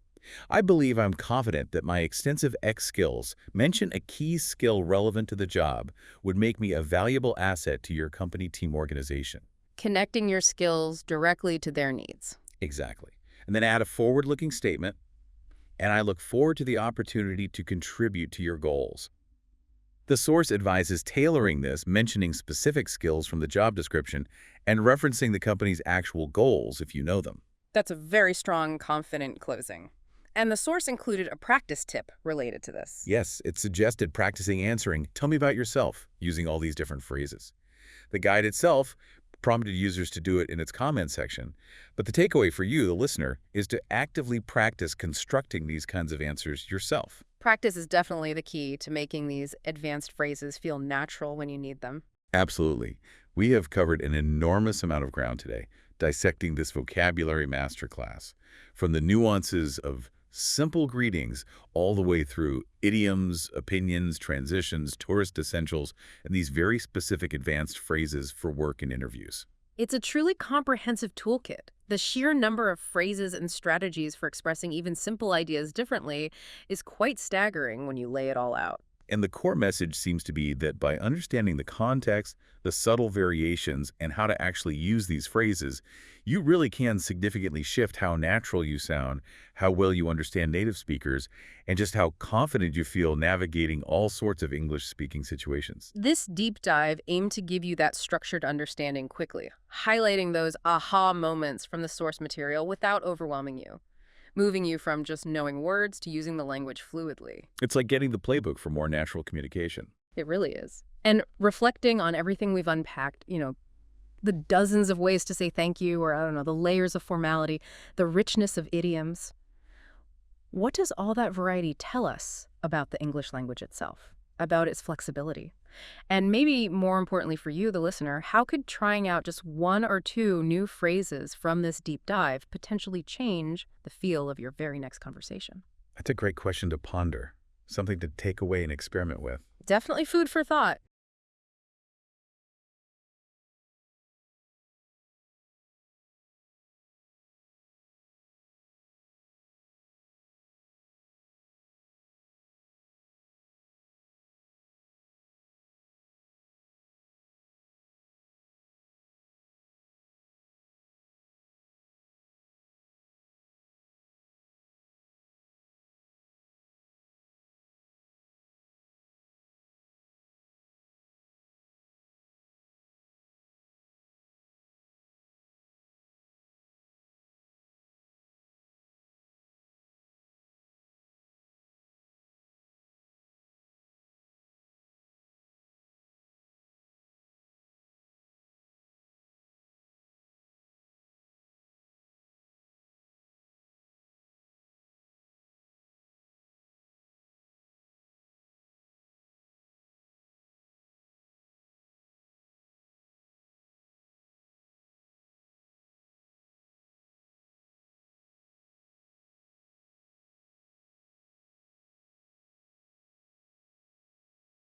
I believe I'm confident that my extensive X skills, mention a key skill relevant to the job, would make me a valuable asset to your company team organization. Connecting your skills directly to their needs. Exactly. And then add a forward-looking statement, and I look forward to the opportunity to contribute to your goals. The source advises tailoring this, mentioning specific skills from the job description, and referencing the company's actual goals if you know them. That's a very strong, confident closing. And the source included a practice tip related to this. Yes, it suggested practicing answering, tell me about yourself, using all these different phrases. The guide itself prompted users to do it in its comment section, but the takeaway for you, the listener, is to actively practice constructing these kinds of answers yourself. Practice is definitely the key to making these advanced phrases feel natural when you need them. Absolutely. We have covered an enormous amount of ground today, dissecting this vocabulary masterclass, from the nuances of simple greetings all the way through idioms, opinions, transitions, tourist essentials, and these very specific advanced phrases for work and interviews. It's a truly comprehensive toolkit. The sheer number of phrases and strategies for expressing even simple ideas differently is quite staggering when you lay it all out. And the core message seems to be that by understanding the context, the subtle variations, and how to actually use these phrases, you really can significantly shift how natural you sound, how well you understand native speakers, and just how confident you feel navigating all sorts of English-speaking situations. This deep dive aimed to give you that structured understanding quickly, highlighting those aha moments from the source material without overwhelming you, moving you from just knowing words to using the language fluidly. It's like getting the playbook for more natural communication. It really is. And reflecting on everything we've unpacked, the dozens of ways to say thank you, or I don't know, the layers of formality, the richness of idioms. What does all that variety tell us about the English language itself, about its flexibility? And maybe more importantly for you, the listener, how could trying out just one or two new phrases from this deep dive potentially change the feel of your very next conversation? That's a great question to ponder, something to take away and experiment with. Definitely food for thought.